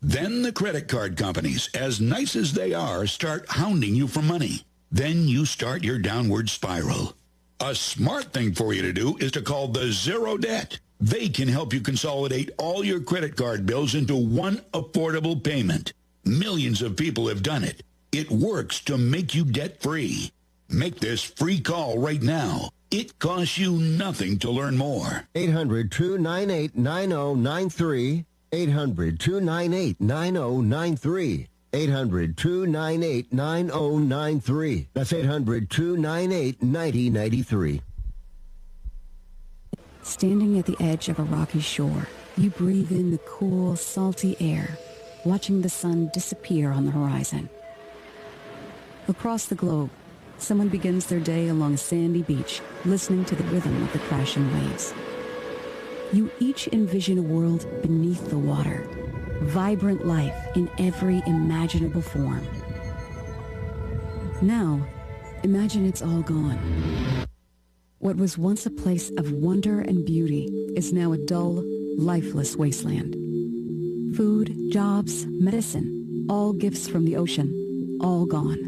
Then the credit card companies, as nice as they are, start hounding you for money. Then you start your downward spiral. A smart thing for you to do is to call the Zero Debt. They can help you consolidate all your credit card bills into one affordable payment. Millions of people have done it. It works to make you debt-free. Make this free call right now. It costs you nothing to learn more. 800-298-9093. 800-298-9093. 800-298-9093. That's 800-298-9093. Standing at the edge of a rocky shore, you breathe in the cool, salty air, watching the sun disappear on the horizon. Across the globe, someone begins their day along a sandy beach, listening to the rhythm of the crashing waves. You each envision a world beneath the water, vibrant life in every imaginable form. Now, imagine it's all gone. What was once a place of wonder and beauty is now a dull, lifeless wasteland. Food, jobs, medicine, all gifts from the ocean, all gone.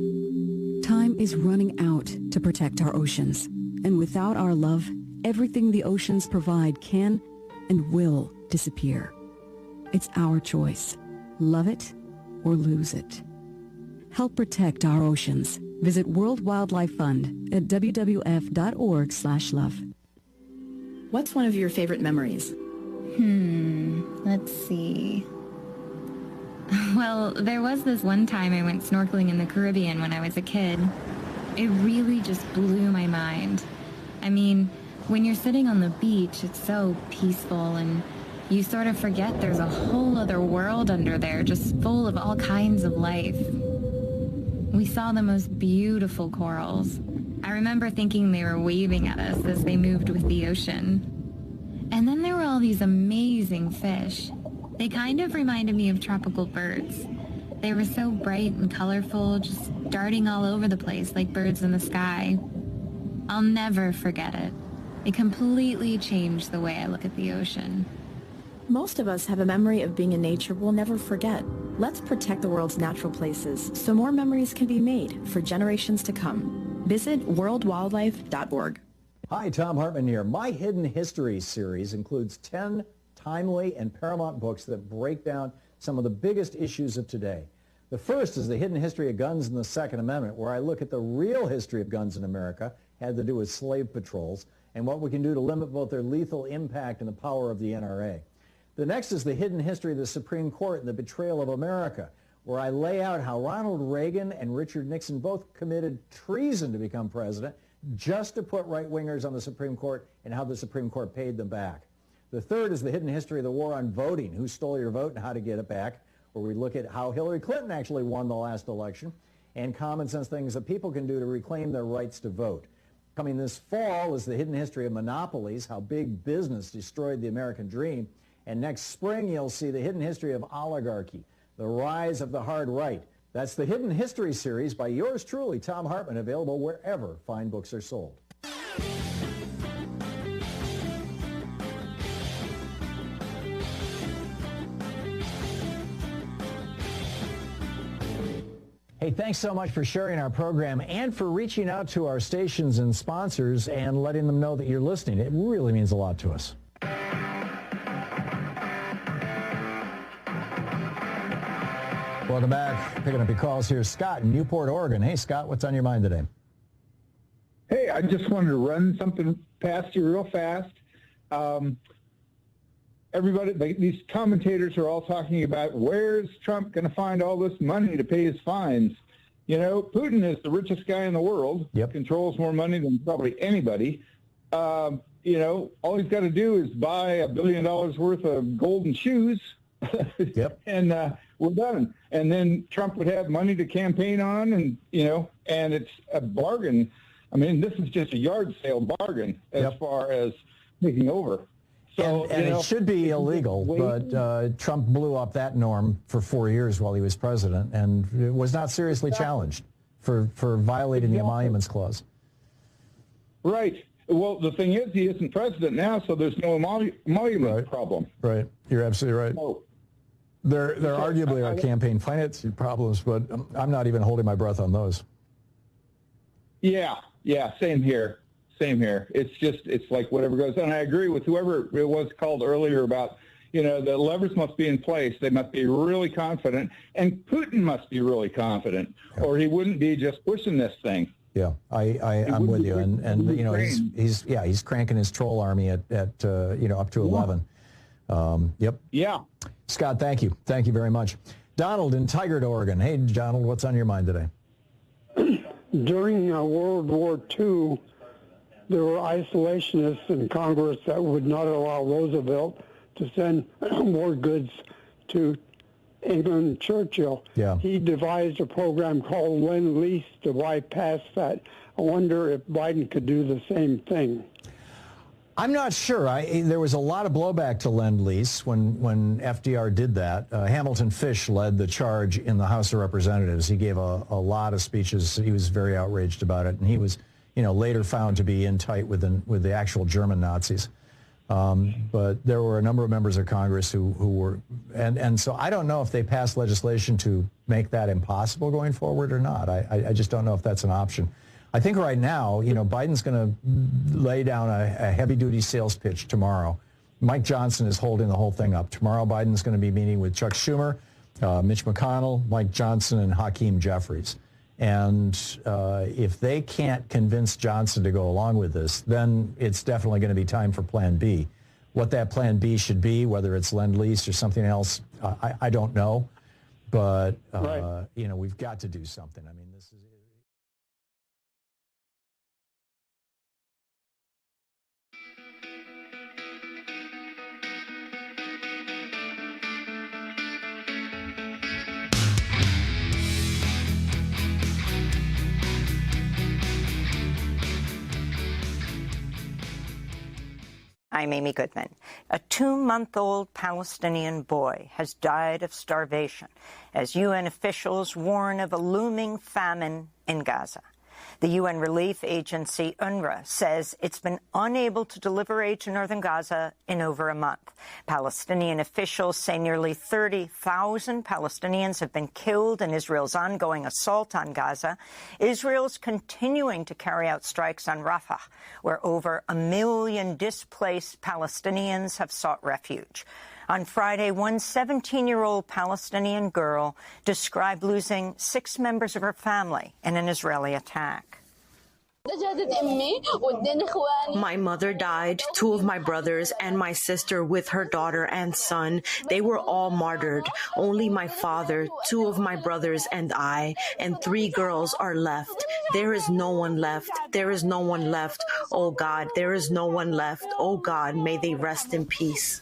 Time is running out to protect our oceans, and without our love, everything the oceans provide can and will disappear. It's our choice. Love it or lose it. Help protect our oceans. Visit World Wildlife Fund at wwf.org/love. What's one of your favorite memories? Let's see. Well, there was this one time I went snorkeling in the Caribbean when I was a kid. It really just blew my mind. I mean, when you're sitting on the beach, it's so peaceful, and you sort of forget there's a whole other world under there, just full of all kinds of life. We saw the most beautiful corals. I remember thinking they were waving at us as they moved with the ocean. And then there were all these amazing fish. They kind of reminded me of tropical birds. They were so bright and colorful, just darting all over the place like birds in the sky. I'll never forget it. It completely changed the way I look at the ocean. Most of us have a memory of being in nature we'll never forget. Let's protect the world's natural places so more memories can be made for generations to come. Visit worldwildlife.org. Hi, Tom Hartman here. My Hidden History series includes 10 timely and paramount books that break down some of the biggest issues of today. The first is The Hidden History of Guns and the Second Amendment, where I look at the real history of guns in America, had to do with slave patrols, and what we can do to limit both their lethal impact and the power of the NRA. The next is The Hidden History of the Supreme Court and the Betrayal of America, where I lay out how Ronald Reagan and Richard Nixon both committed treason to become president just to put right-wingers on the Supreme Court and how the Supreme Court paid them back. The third is The Hidden History of the War on Voting, who stole your vote and how to get it back, where we look at how Hillary Clinton actually won the last election and common sense things that people can do to reclaim their rights to vote. Coming this fall is The Hidden History of Monopolies, how big business destroyed the American dream. And next spring, you'll see The Hidden History of Oligarchy, the rise of the hard right. That's the Hidden History series by yours truly, Tom Hartman, available wherever fine books are sold. Hey, thanks so much for sharing our program and for reaching out to our stations and sponsors and letting them know that you're listening. It really means a lot to us. Welcome back. Picking up your calls here. Scott in Newport, Oregon. Hey, Scott, what's on your mind today? Hey, I just wanted to run something past you real fast. Everybody, these commentators are all talking about where's Trump going to find all this money to pay his fines. You know, Putin is the richest guy in the world. Yep. Controls more money than probably anybody. You know, all he's got to do is buy $1 billion worth of golden shoes. Yep. And we're done. And then Trump would have money to campaign on, and, you know, and it's a bargain. I mean, this is just a yard sale bargain as far as taking over. So, and it should be illegal, but Trump blew up that norm for 4 years while he was president and was not seriously challenged for violating the Emoluments Clause. Right. Well, the thing is, he isn't president now, so there's no emolument problem. Right. You're absolutely right. There arguably are campaign financing problems, but I'm not even holding my breath on those. Yeah, same here. It's like whatever goes on. I agree with whoever it was called earlier about, the levers must be in place. They must be really confident, and Putin must be really confident, or he wouldn't be just pushing this thing. Yeah, I'm with you, and he's cranking his troll army at up to 11. Yep. Yeah. Scott, thank you very much. Donald in Tigard, Oregon. Hey, Donald, what's on your mind today? During World War II, there were isolationists in Congress that would not allow Roosevelt to send more goods to England and Churchill. Yeah. He devised a program called Lend-Lease to bypass that. I wonder if Biden could do the same thing. I'm not sure. There was a lot of blowback to Lend-Lease when FDR did that. Hamilton Fish led the charge in the House of Representatives. He gave a lot of speeches. He was very outraged about it, and he was, later found to be in tight with the actual German Nazis. But there were a number of members of Congress who were, and so I don't know if they passed legislation to make that impossible going forward or not. I just don't know if that's an option. I think right now, Biden's going to lay down a heavy-duty sales pitch tomorrow. Mike Johnson is holding the whole thing up. Tomorrow, Biden's going to be meeting with Chuck Schumer, Mitch McConnell, Mike Johnson, and Hakeem Jeffries. And if they can't convince Johnson to go along with this, then it's definitely going to be time for Plan B. What that Plan B should be, whether it's Lend-Lease or something else, I don't know. But, right. We've got to do something. I mean, this is... I'm Amy Goodman. A 2-month-old Palestinian boy has died of starvation as UN officials warn of a looming famine in Gaza. The UN relief agency UNRWA says it's been unable to deliver aid to northern Gaza in over a month. Palestinian officials say nearly 30,000 Palestinians have been killed in Israel's ongoing assault on Gaza. Israel's continuing to carry out strikes on Rafah, where over 1 million displaced Palestinians have sought refuge. On Friday, one 17-year-old Palestinian girl described losing 6 members of her family in an Israeli attack. My mother died, 2 of my brothers, and my sister with her daughter and son. They were all martyred. Only my father, 2 of my brothers, and I, and 3 girls are left. There is no one left. There is no one left. Oh God, there is no one left. Oh God, may they rest in peace.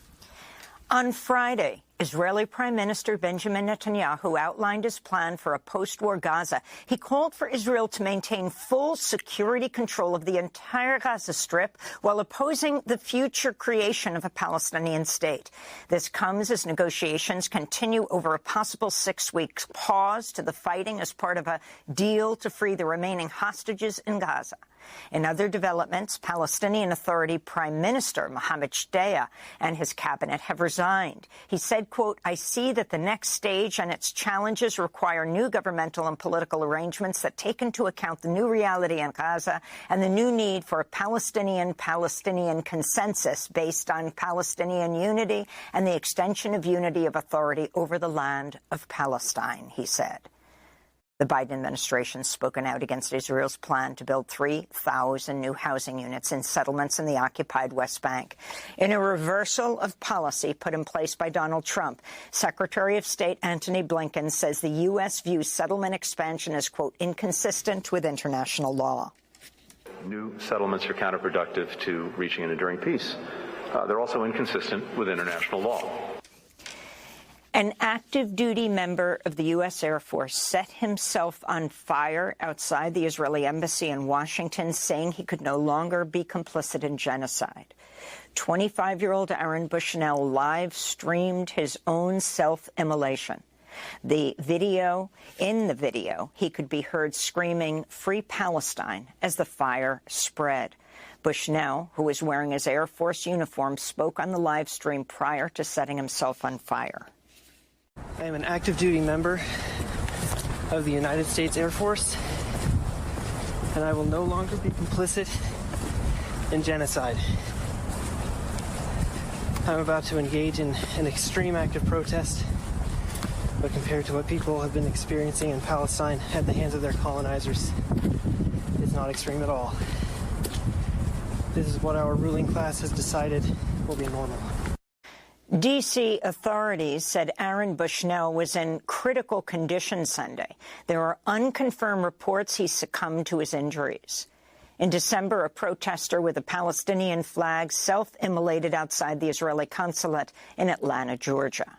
On Friday, Israeli Prime Minister Benjamin Netanyahu outlined his plan for a post-war Gaza. He called for Israel to maintain full security control of the entire Gaza Strip while opposing the future creation of a Palestinian state. This comes as negotiations continue over a possible 6-week pause to the fighting as part of a deal to free the remaining hostages in Gaza. In other developments, Palestinian Authority Prime Minister Mohammed Shtayyeh and his cabinet have resigned. He said, quote, I see that the next stage and its challenges require new governmental and political arrangements that take into account the new reality in Gaza and the new need for a Palestinian consensus based on Palestinian unity and the extension of unity of authority over the land of Palestine, he said. The Biden administration has spoken out against Israel's plan to build 3,000 new housing units in settlements in the occupied West Bank. In a reversal of policy put in place by Donald Trump, Secretary of State Antony Blinken says the U.S. views settlement expansion as, quote, inconsistent with international law. New settlements are counterproductive to reaching an enduring peace. They're also inconsistent with international law. An active-duty member of the U.S. Air Force set himself on fire outside the Israeli embassy in Washington, saying he could no longer be complicit in genocide. 25-year-old Aaron Bushnell live-streamed his own self-immolation. In the video, he could be heard screaming, "Free Palestine," as the fire spread. Bushnell, who was wearing his Air Force uniform, spoke on the live stream prior to setting himself on fire. I am an active duty member of the United States Air Force, and I will no longer be complicit in genocide. I'm about to engage in an extreme act of protest, but compared to what people have been experiencing in Palestine at the hands of their colonizers, it's not extreme at all. This is what our ruling class has decided will be normal. D.C. authorities said Aaron Bushnell was in critical condition Sunday. There are unconfirmed reports he succumbed to his injuries. In December, a protester with a Palestinian flag self-immolated outside the Israeli consulate in Atlanta, Georgia.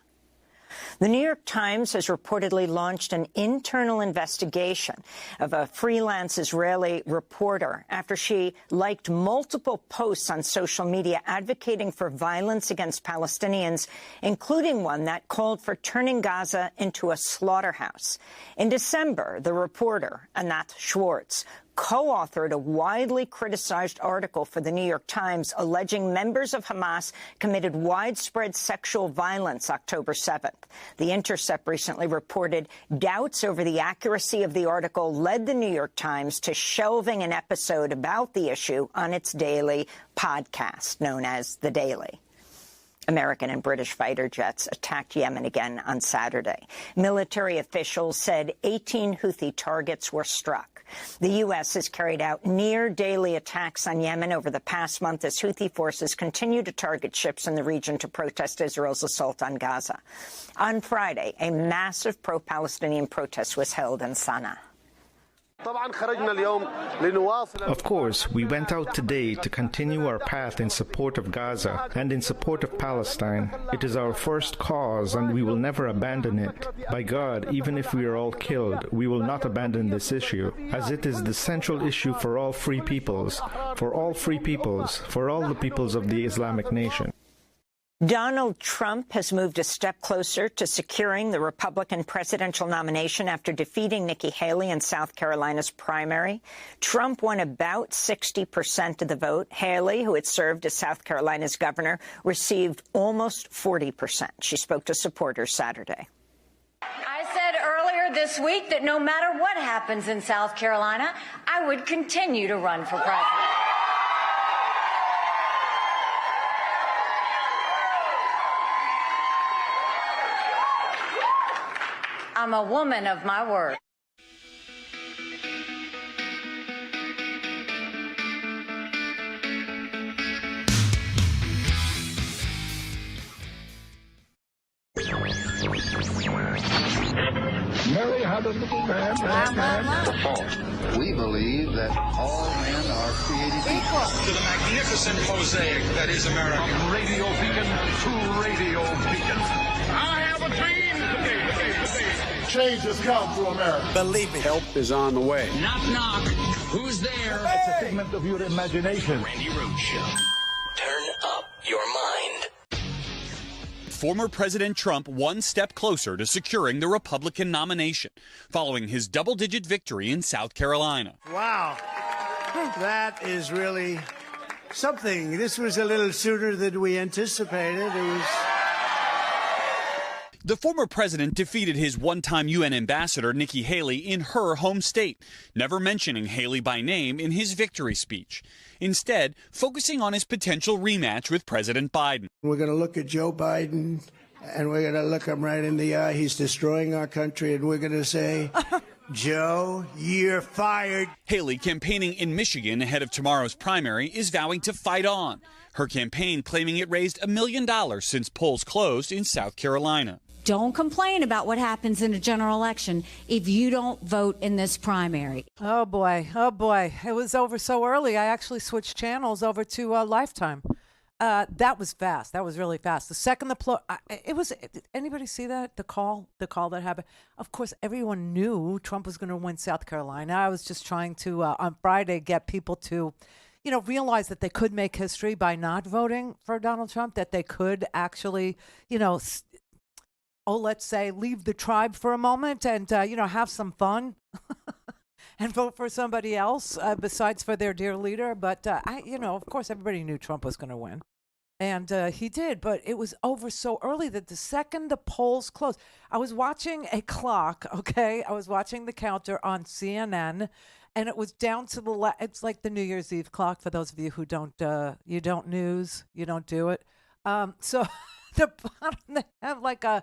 The New York Times has reportedly launched an internal investigation of a freelance Israeli reporter after she liked multiple posts on social media advocating for violence against Palestinians, including one that called for turning Gaza into a slaughterhouse. In December, the reporter, Anat Schwartz, co-authored a widely criticized article for the New York Times alleging members of Hamas committed widespread sexual violence October 7th. The Intercept recently reported doubts over the accuracy of the article led the New York Times to shelving an episode about the issue on its daily podcast known as The Daily. American and British fighter jets attacked Yemen again on Saturday. Military officials said 18 Houthi targets were struck. The U.S. has carried out near-daily attacks on Yemen over the past month as Houthi forces continue to target ships in the region to protest Israel's assault on Gaza. On Friday, a massive pro-Palestinian protest was held in Sana'a. Of course, we went out today to continue our path in support of Gaza and in support of Palestine. It is our first cause, and we will never abandon it. By God, even if we are all killed, we will not abandon this issue, as it is the central issue for all free peoples, for all the peoples of the Islamic nation. Donald Trump has moved a step closer to securing the Republican presidential nomination after defeating Nikki Haley in South Carolina's primary. Trump won about 60% of the vote. Haley, who had served as South Carolina's governor, received almost 40%. She spoke to supporters Saturday. I said earlier this week that no matter what happens in South Carolina, I would continue to run for president. I'm a woman of my word. Mary had a little man. We believe that all men are created equal. To the magnificent mosaic that is America. From radio beacon to radio beacon. I have a dream. Change has come to America. Believe me. Help is on the way. Knock, knock. Who's there? It's a figment of your imagination. Randi Rhodes Show. Turn up your mind. Former President Trump one step closer to securing the Republican nomination, following his double-digit victory in South Carolina. Wow. That is really something. This was a little sooner than we anticipated. It was... The former president defeated his one-time UN ambassador, Nikki Haley, in her home state, never mentioning Haley by name in his victory speech. Instead, focusing on his potential rematch with President Biden. We're going to look at Joe Biden, and we're going to look him right in the eye. He's destroying our country, and we're going to say, Joe, you're fired. Haley, campaigning in Michigan ahead of tomorrow's primary, is vowing to fight on. Her campaign claiming it raised $1 million since polls closed in South Carolina. Don't complain about what happens in a general election if you don't vote in this primary. Oh, boy. Oh, boy. It was over so early. I actually switched channels over to Lifetime. That was fast. That was really fast. The second it was, anybody see that? The call that happened? Of course, everyone knew Trump was going to win South Carolina. I was just trying to, on Friday, get people to, realize that they could make history by not voting for Donald Trump, that they could actually, let's say, leave the tribe for a moment and, have some fun and vote for somebody else besides for their dear leader. But, of course, everybody knew Trump was going to win. And he did, but it was over so early that the second the polls closed, I was watching a clock, okay? I was watching the counter on CNN, and it was down to the it's like the New Year's Eve clock for those of you who don't, you don't news, you don't do it. So the bottom, they have like a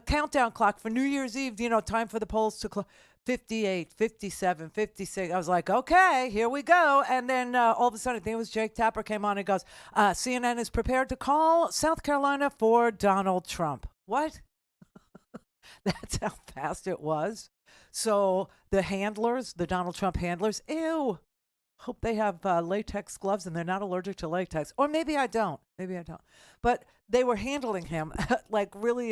countdown clock for New Year's Eve, you know, time for the polls to close. 58, 57, 56. I was like, okay, here we go. And then all of a sudden, I think it was Jake Tapper came on and goes, CNN is prepared to call South Carolina for Donald Trump. What? That's how fast it was. So the handlers, the Donald Trump handlers, ew. Hope they have latex gloves and they're not allergic to latex. Or maybe I don't. Maybe I don't. But they were handling him like really,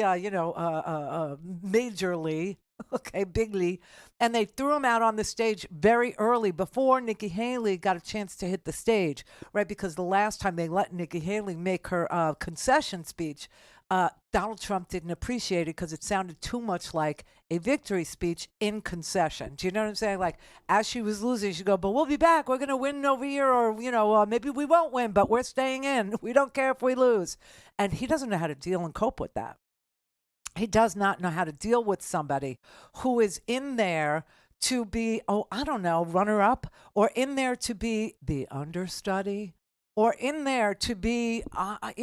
majorly. Okay, bigly. And they threw him out on the stage very early before Nikki Haley got a chance to hit the stage, right? Because the last time they let Nikki Haley make her concession speech, Donald Trump didn't appreciate it because it sounded too much like a victory speech in concession. Do you know what I'm saying? Like, as she was losing, she'd go, but we'll be back. We're going to win over here, or, maybe we won't win, but we're staying in. We don't care if we lose. And he doesn't know how to deal and cope with that. He does not know how to deal with somebody who is in there to be, runner-up, or in there to be the understudy, or in there to be, I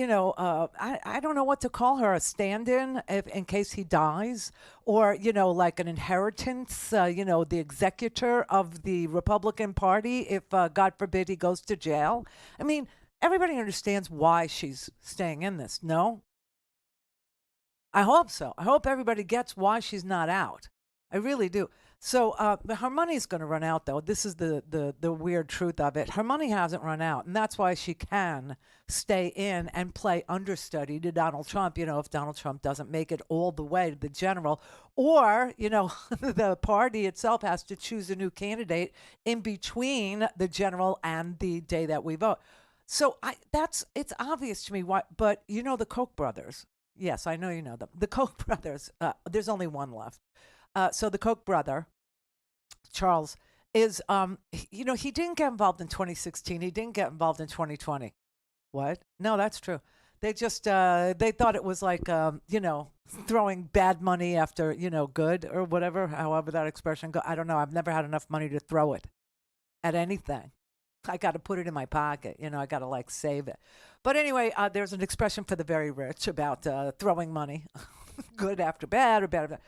don't know what to call her, a stand-in in case he dies, or, like an inheritance, the executor of the Republican Party if, God forbid, he goes to jail. I mean, everybody understands why she's staying in this, no? I hope so. I hope everybody gets why she's not out. I really do. So her money's going to run out, though. This is the weird truth of it. Her money hasn't run out, and that's why she can stay in and play understudy to Donald Trump, if Donald Trump doesn't make it all the way to the general. Or, the party itself has to choose a new candidate in between the general and the day that we vote. So it's obvious to me why, but the Koch brothers. Yes, I know you know them. The Koch brothers, there's only one left. So the Koch brother, Charles, is, he didn't get involved in 2016. He didn't get involved in 2020. What? No, that's true. They just, they thought it was like, throwing bad money after, good or whatever, however that expression goes. I don't know. I've never had enough money to throw it at anything. I got to put it in my pocket. I got to save it. But anyway, there's an expression for the very rich about throwing money, good after bad or bad after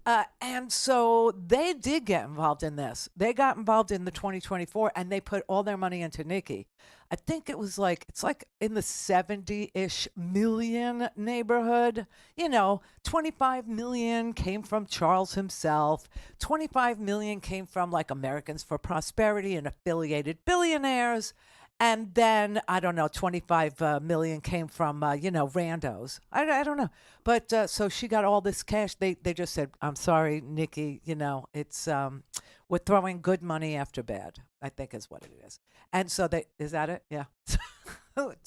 bad. And so they did get involved in this. They got involved in the 2024 and they put all their money into Nikki. I think it was it's in the 70-ish million neighborhood. 25 million came from Charles himself. 25 million came from Americans for Prosperity and affiliated billionaires. And then, I don't know, 25 million came from, randos. I don't know. But so she got all this cash. They just said, I'm sorry, Nikki, it's we're throwing good money after bad, I think is what it is. And so is that it? Yeah.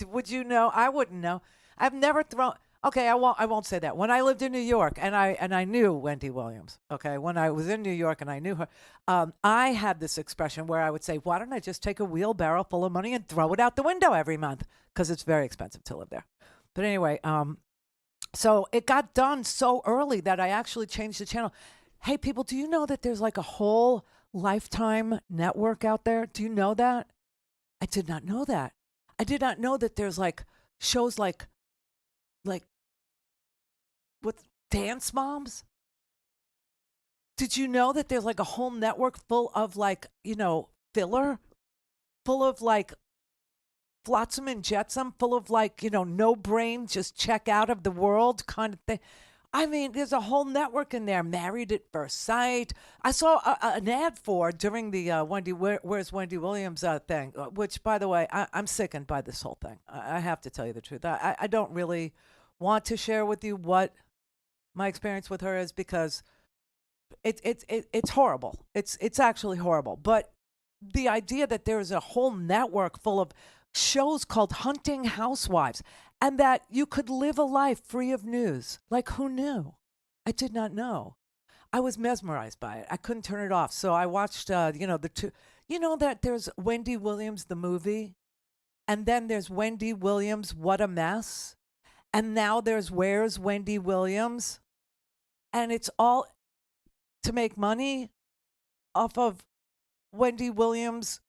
Would you know? I wouldn't know. I've never thrown. Okay, I won't say that. When I lived in New York and I knew Wendy Williams, okay, when I was in New York and I knew her, I had this expression where I would say, why don't I just take a wheelbarrow full of money and throw it out the window every month? Because it's very expensive to live there. But anyway, so it got done so early that I actually changed the channel. Hey, people, do you know that there's a whole Lifetime network out there? Do you know that? I did not know that. I did not know that there's shows like with Dance Moms. Did you know that there's a whole network full of filler, full of flotsam and jetsam, full of no brain, just check out of the world kind of thing. I mean, there's a whole network in there. Married at First Sight. I saw an ad for during the Where's Wendy Williams thing, which, by the way, I'm sickened by this whole thing. I have to tell you the truth. I don't really want to share with you what my experience with her is because it's horrible. It's actually horrible. But the idea that there is a whole network full of shows called Hunting Housewives and that you could live a life free of news. Who knew? I did not know. I was mesmerized by it. I couldn't turn it off. So I watched, the two. You know that there's Wendy Williams, the movie, And then there's Wendy Williams, What a Mess. And now there's Where's Wendy Williams? And it's all to make money off of Wendy Williams'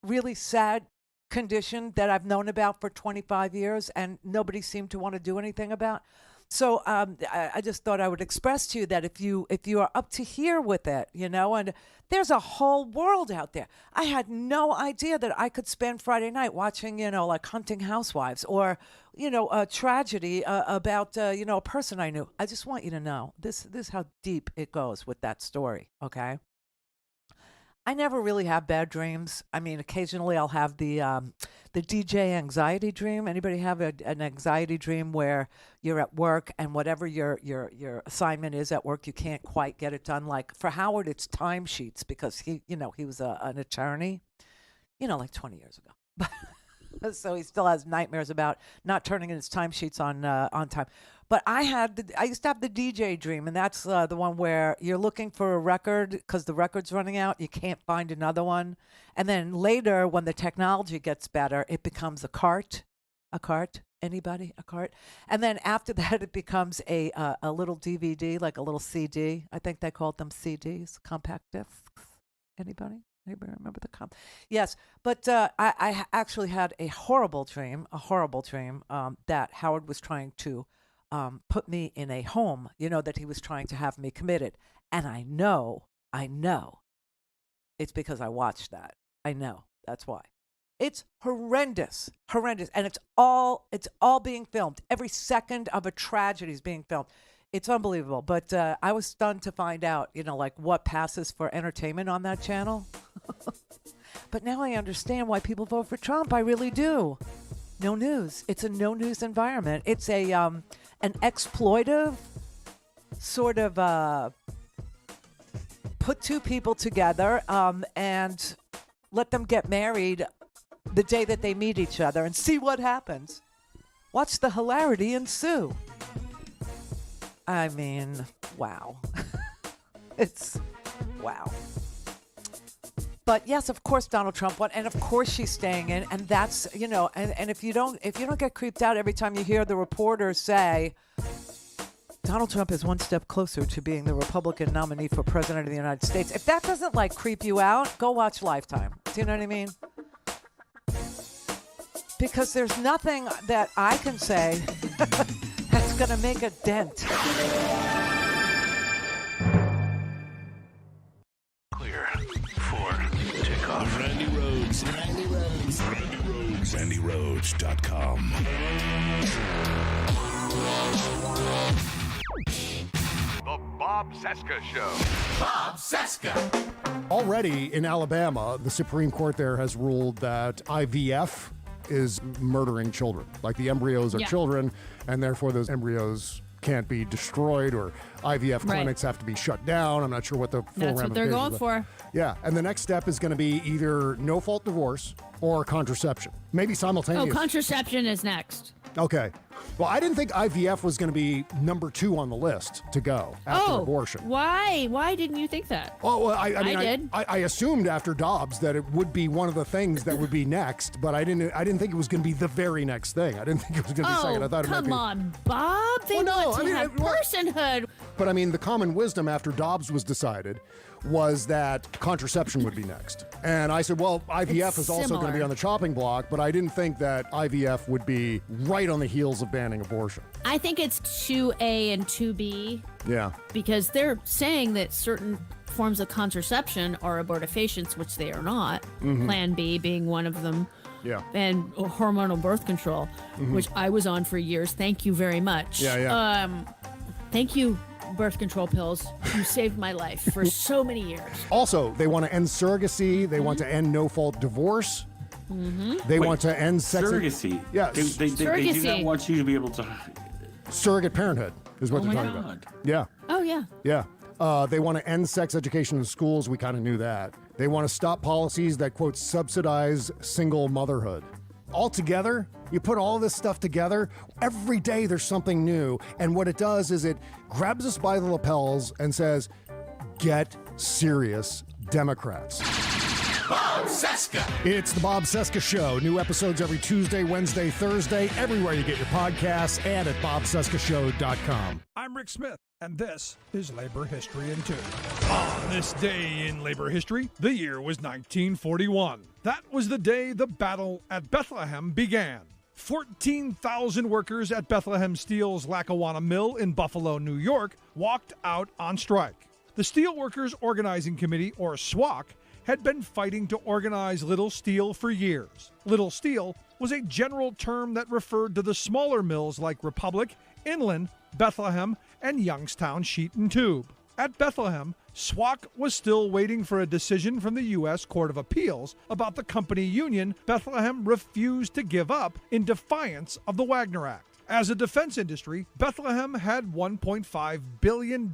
really sad condition that I've known about for 25 years and nobody seemed to want to do anything about. So I just thought I would express to you that if you are up to here with it, and there's a whole world out there. I had no idea that I could spend Friday night watching, like Hunting Housewives or, a tragedy about, a person I knew. I just want you to know this is how deep it goes with that story. Okay. I never really have bad dreams. I mean, occasionally I'll have the DJ anxiety dream. Anybody have an anxiety dream where you're at work and whatever your assignment is at work, you can't quite get it done? Like for Howard, it's timesheets because he was an attorney, like 20 years ago. So he still has nightmares about not turning in his timesheets on time. But I used to have the DJ dream, and that's the one where you're looking for a record because the record's running out. You can't find another one. And then later, when the technology gets better, it becomes a cart. A cart? Anybody? A cart? And then after that, it becomes a little DVD, like a little CD. I think they called them CDs, compact discs. Anybody? Anybody remember the comp? Yes, but I actually had a horrible dream that Howard was trying to put me in a home, that he was trying to have me committed. And I know it's because I watched that. I know that's why. It's horrendous. And it's all being filmed. Every second of a tragedy is being filmed. It's unbelievable. But I was stunned to find out, like what passes for entertainment on that channel. But now I understand why people vote for Trump. I really do. No news. It's a no news environment. It's an exploitive sort of put two people together and let them get married the day that they meet each other and see what happens. Watch the hilarity ensue. I mean, wow. It's wow. But yes, of course Donald Trump won, and of course she's staying in, and that's, and if you don't get creeped out every time you hear the reporters say Donald Trump is one step closer to being the Republican nominee for president of the United States, if that doesn't creep you out, go watch Lifetime. Do you know what I mean? Because there's nothing that I can say that's going to make a dent. Clear for takeoff. Randi Rhodes. RandiRhodes.com. The Bob Cesca Show. Bob Cesca. Already in Alabama, the Supreme Court there has ruled that IVF is murdering children. Like the embryos are children, and therefore those embryos can't be destroyed, or IVF clinics have to be shut down. I'm not sure what the full That's what they're going for. Yeah, and the next step is going to be either no-fault divorce or contraception. Maybe simultaneously. Oh, contraception is next. Okay. Well, I didn't think IVF was going to be number 2 on the list to go after abortion. Why? Why didn't you think that? Oh, well, I mean, I did. I assumed after Dobbs that it would be one of the things that would be next, but I didn't think it was going to be the very next thing. I didn't think it was going to be second. I thought it might be. Come on, Bob. They want to have personhood. But I mean, the common wisdom after Dobbs was decided was that contraception would be next. And I said, well, IVF is also going to be on the chopping block, but I didn't think that IVF would be right on the heels of banning abortion. I think it's 2A and 2B. Yeah. Because they're saying that certain forms of contraception are abortifacients, which they are not. Mm-hmm. Plan B being one of them. Yeah. And hormonal birth control, which I was on for years. Thank you very much. Yeah. Thank you, birth control pills. You saved my life for so many years. Also, they want to end surrogacy. They want to end no-fault divorce. They want to end sex. Surrogacy. Yeah. They do not want you to be able to. Surrogate parenthood is what they're talking about. Yeah. Oh, yeah. Yeah. They want to end sex education in schools. We kind of knew that. They want to stop policies that, quote, subsidize single motherhood. Altogether, you put all this stuff together, every day there's something new. And what it does is it grabs us by the lapels and says, get serious, Democrats. Bob Cesca. It's the Bob Cesca Show. New episodes every Tuesday, Wednesday, Thursday, everywhere you get your podcasts, and at bobcescashow.com. I'm Rick Smith, and this is Labor History in 2. On this day in labor history, the year was 1941. That was the day the Battle at Bethlehem began. 14,000 workers at Bethlehem Steel's Lackawanna Mill in Buffalo, New York, walked out on strike. The Steelworkers Organizing Committee, or SWOC, had been fighting to organize Little Steel for years. Little Steel was a general term that referred to the smaller mills like Republic, Inland, Bethlehem, and Youngstown Sheet and Tube. At Bethlehem, SWOC was still waiting for a decision from the U.S. Court of Appeals about the company union Bethlehem refused to give up in defiance of the Wagner Act. As a defense industry, Bethlehem had $1.5 billion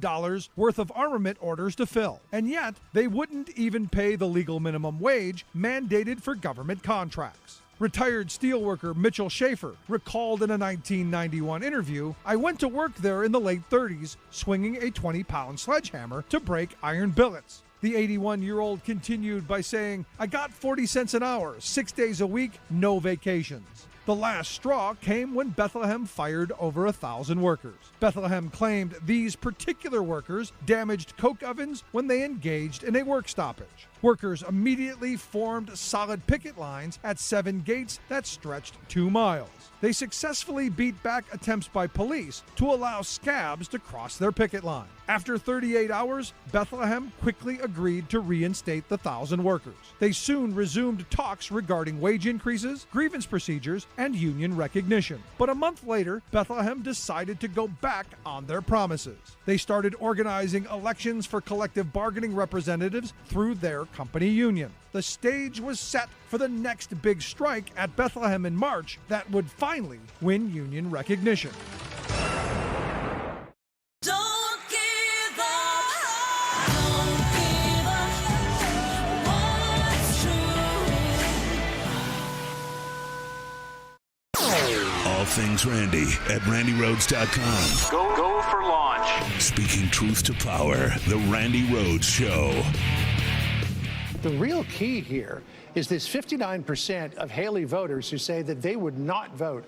worth of armament orders to fill, and yet they wouldn't even pay the legal minimum wage mandated for government contracts. Retired steelworker Mitchell Schaefer recalled in a 1991 interview, "I went to work there in the late 30s, swinging a 20-pound sledgehammer to break iron billets." The 81-year-old continued by saying, "I got 40 cents an hour, 6 days a week, no vacations." The last straw came when Bethlehem fired over 1,000 workers. Bethlehem claimed these particular workers damaged coke ovens when they engaged in a work stoppage. Workers immediately formed solid picket lines at 7 gates that stretched 2 miles. They successfully beat back attempts by police to allow scabs to cross their picket line. After 38 hours, Bethlehem quickly agreed to reinstate the 1,000 workers. They soon resumed talks regarding wage increases, grievance procedures, and union recognition. But a month later, Bethlehem decided to go back on their promises. They started organizing elections for collective bargaining representatives through their company union. The stage was set for the next big strike at Bethlehem in March that would finally win union recognition. Don't give up. Don't give up. What's true? All things Randy at RandyRhodes.com. Go for launch. Speaking truth to power, the Randi Rhodes Show. The real key here is this 59% of Haley voters who say that they would not vote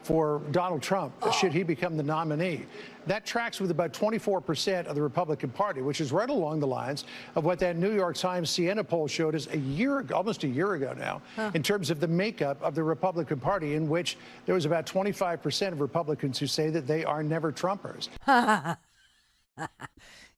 for Donald Trump should he become the nominee. That tracks with about 24% of the Republican Party, which is right along the lines of what that New York Times Siena poll showed us a year ago, almost a year ago now, in terms of the makeup of the Republican Party, in which there was about 25% of Republicans who say that they are never Trumpers.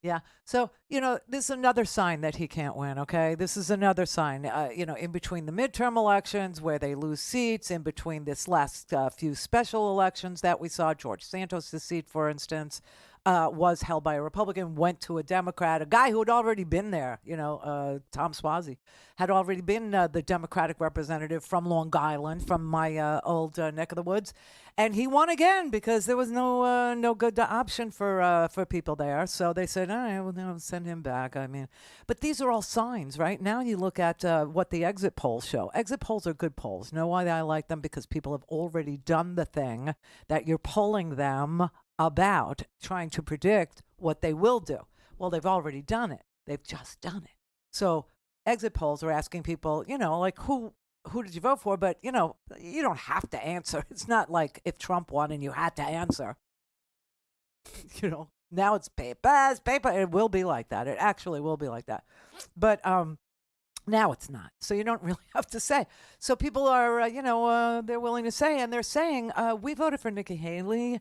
Yeah. So, this is another sign that he can't win, okay? This is another sign, in between the midterm elections where they lose seats, in between this last few special elections that we saw, George Santos' seat, for instance, was held by a Republican, went to a Democrat, a guy who had already been there, Tom Suozzi, had already been the Democratic representative from Long Island, from my old neck of the woods. And he won again because there was no good option for people there. So they said, all right, well, send him back. I mean, but these are all signs, right? Now you look at what the exit polls show. Exit polls are good polls. You know why I like them? Because people have already done the thing that you're polling them about, trying to predict what they will do. Well, they've already done it. They've just done it. So exit polls are asking people, like who did you vote for? But, you don't have to answer. It's not like if Trump won and you had to answer. Now it's paper. It will be like that. It actually will be like that. But now it's not. So you don't really have to say. So people are, they're willing to say, and they're saying, we voted for Nikki Haley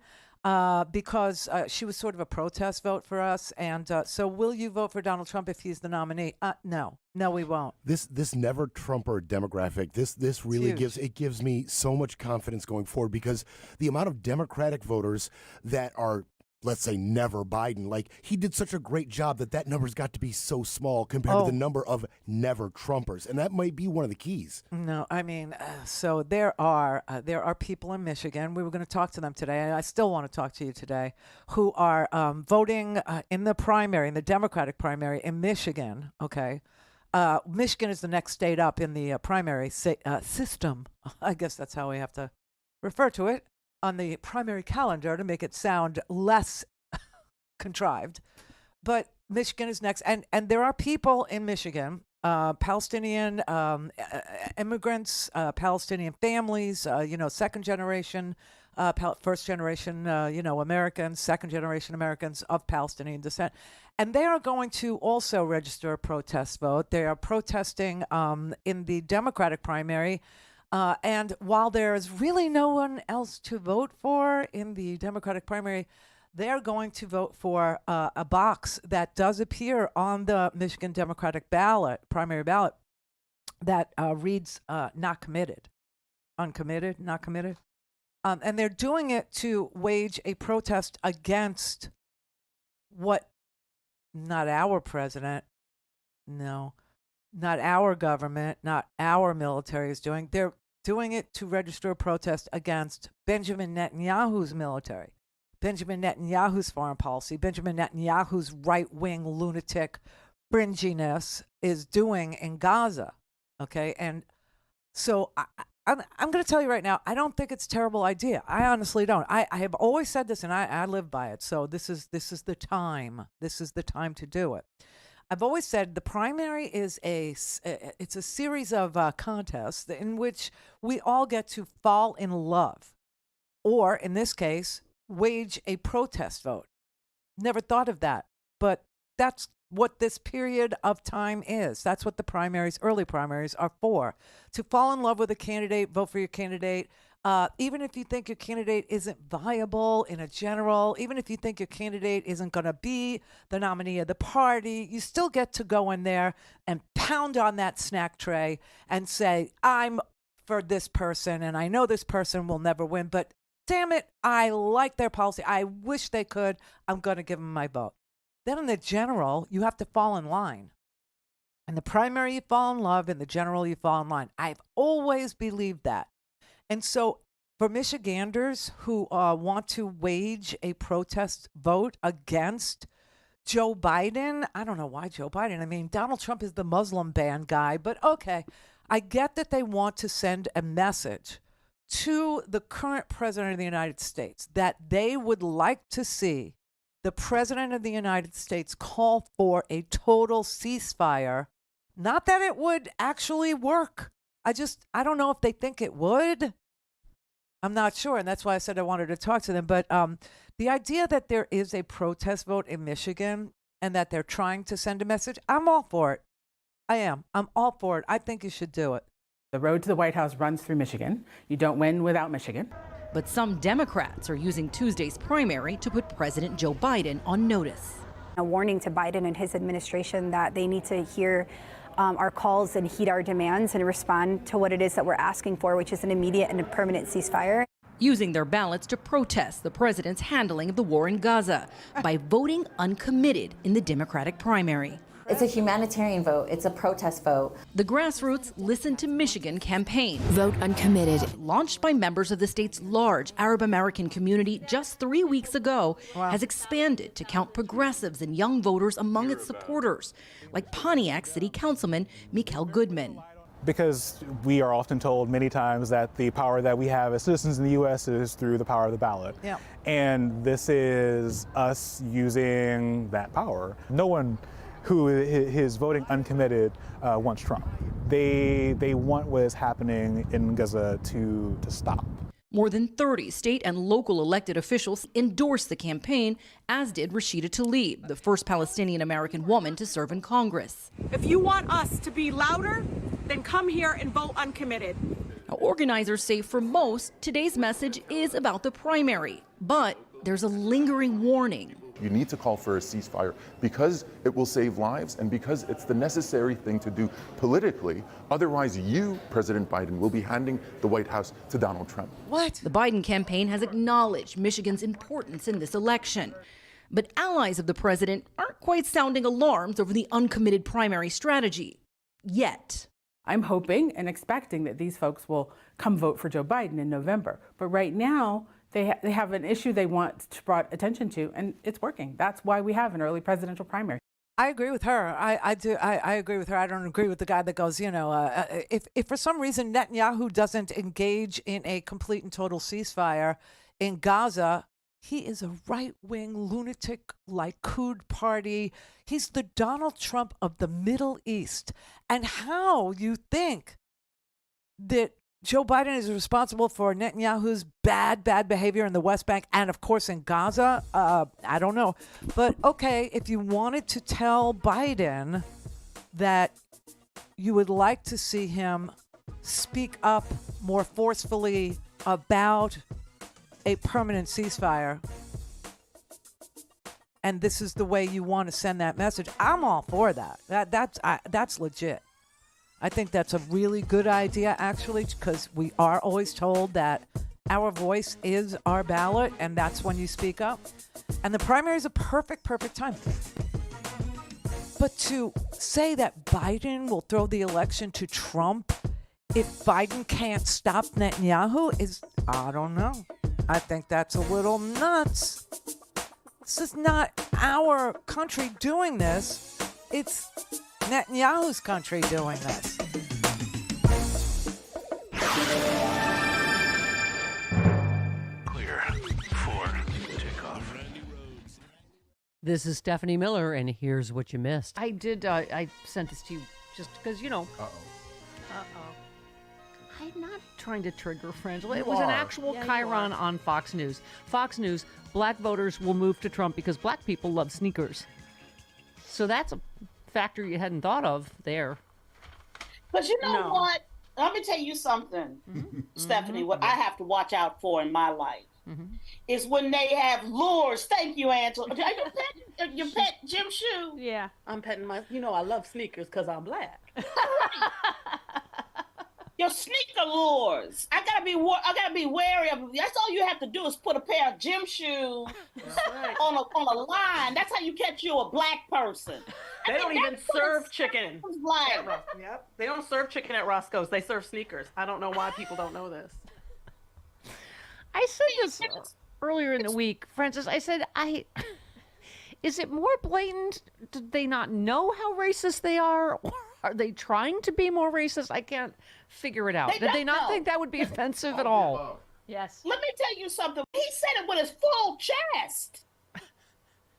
because she was sort of a protest vote for us. And so will you vote for Donald Trump if he's the nominee? No, we won't. This never Trumper demographic, this really gives me so much confidence going forward, because the amount of Democratic voters that are, let's say, never Biden, like he did such a great job that number's got to be so small compared to the number of never Trumpers, and that might be one of the keys. No, I mean, so there are people in Michigan. We were going to talk to them today, and I still want to talk to you today, who are voting in the primary, in the Democratic primary in Michigan. Okay, Michigan is the next state up in the primary system. I guess that's how we have to refer to it on the primary calendar to make it sound less contrived. But Michigan is next. And there are people in Michigan Palestinian immigrants, Palestinian families, second generation, first generation, Americans, second generation Americans of Palestinian descent. And they are going to also register a protest vote. They are protesting in the Democratic primary. And while there is really no one else to vote for in the Democratic primary, they're going to vote for a box that does appear on the Michigan Democratic ballot, primary ballot, that reads not committed, uncommitted, not committed. And they're doing it to wage a protest against what not our president, no, not our government, not our military is doing. They're doing it to register a protest against Benjamin Netanyahu's military, Benjamin Netanyahu's foreign policy, Benjamin Netanyahu's right-wing lunatic fringiness is doing in Gaza, okay? And so I'm going to tell you right now, I don't think it's a terrible idea. I honestly don't. I have always said this, and I live by it. So this is the time. This is the time to do it. I've always said the primary is it's a series of contests in which we all get to fall in love, or in this case, wage a protest vote. Never thought of that, but that's what this period of time is. That's what the primaries, early primaries, are for. To fall in love with a candidate, vote for your candidate. Even if you think your candidate isn't viable in a general, even if you think your candidate isn't going to be the nominee of the party, you still get to go in there and pound on that snack tray and say, I'm for this person, and I know this person will never win, but damn it, I like their policy. I wish they could. I'm going to give them my vote. Then in the general, you have to fall in line. In the primary, you fall in love. In the general, you fall in line. I've always believed that. And so for Michiganders who want to wage a protest vote against Joe Biden, I don't know why Joe Biden. I mean, Donald Trump is the Muslim ban guy, but okay. I get that they want to send a message to the current president of the United States that they would like to see the president of the United States call for a total ceasefire. Not that it would actually work. I don't know if they think it would. I'm not sure. And that's why I said I wanted to talk to them. But the idea that there is a protest vote in Michigan and that they're trying to send a message, I'm all for it. I am. I'm all for it. I think you should do it. The road to the White House runs through Michigan. You don't win without Michigan. But some Democrats are using Tuesday's primary to put President Joe Biden on notice. A warning to Biden and his administration that they need to hear our calls and heed our demands and respond to what it is that we're asking for, which is an immediate and a permanent ceasefire. Using their ballots to protest the president's handling of the war in Gaza by voting uncommitted in the Democratic primary. It's a humanitarian vote. It's a protest vote. The grassroots Listen to Michigan campaign, Vote Uncommitted, launched by members of the state's large Arab American community just 3 weeks ago, has expanded to count progressives and young voters among its supporters, like Pontiac City Councilman Mikael Goodman. Because we are often told many times that the power that we have as citizens in the U.S. is through the power of the ballot. Yeah. And this is us using that power. No one who is voting uncommitted wants Trump. They want what is happening in Gaza to stop. More than 30 state and local elected officials endorsed the campaign, as did Rashida Tlaib, the first Palestinian-American woman to serve in Congress. If you want us to be louder, then come here and vote uncommitted. Now, organizers say for most, today's message is about the primary, but there's a lingering warning. You need to call for a ceasefire because it will save lives and because it's the necessary thing to do politically. Otherwise, you, President Biden, will be handing the White House to Donald Trump. What? The Biden campaign has acknowledged Michigan's importance in this election. But allies of the president aren't quite sounding alarms over the uncommitted primary strategy. Yet. I'm hoping and expecting that these folks will come vote for Joe Biden in November. But right now, they have an issue they want to brought attention to, and it's working. That's why we have an early presidential primary. I agree with her. I do. I agree with her. I don't agree with the guy that goes, if for some reason Netanyahu doesn't engage in a complete and total ceasefire in Gaza, He is a right-wing lunatic Likud party. He's the Donald Trump of the Middle East. And how you think that Joe Biden is responsible for Netanyahu's bad behavior in the West Bank and, of course, in Gaza? I don't know. But, okay, if you wanted to tell Biden that you would like to see him speak up more forcefully about a permanent ceasefire, and this is the way you want to send that message, I'm all for that. That's legit. I think that's a really good idea, actually, because we are always told that our voice is our ballot, and that's when you speak up. And the primary is a perfect time. But to say that Biden will throw the election to Trump if Biden can't stop Netanyahu is, I don't know. I think that's a little nuts. This is not our country doing this. It's Netanyahu's country doing this. Clear for takeoff. This is Stephanie Miller, and here's what you missed. I sent this to you just because, Uh-oh. I'm not trying to trigger Frangela. It was an actual chyron on Fox News. Fox News, black voters will move to Trump because black people love sneakers. So that's a factor you hadn't thought of there. But you know what? Let me tell you something, Stephanie, what I have to watch out for in my life is when they have lures. Thank you, Angela. Are you pet Jim Shoe? Yeah, I'm petting my, I love sneakers because I'm black. Your sneaker lures. I gotta be wary of them. That's all you have to do is put a pair of gym shoes on a line. That's how you catch you a black person. They don't even serve chicken. Like. Yep. They don't serve chicken at Roscoe's. They serve sneakers. I don't know why people don't know this. I said this earlier in the week, Francis. I said, is it more blatant? Do they not know how racist they are? Or are they trying to be more racist? I can't figure it out. Did they not think that would be offensive at all? Yes. Let me tell you something. He said it with his full chest.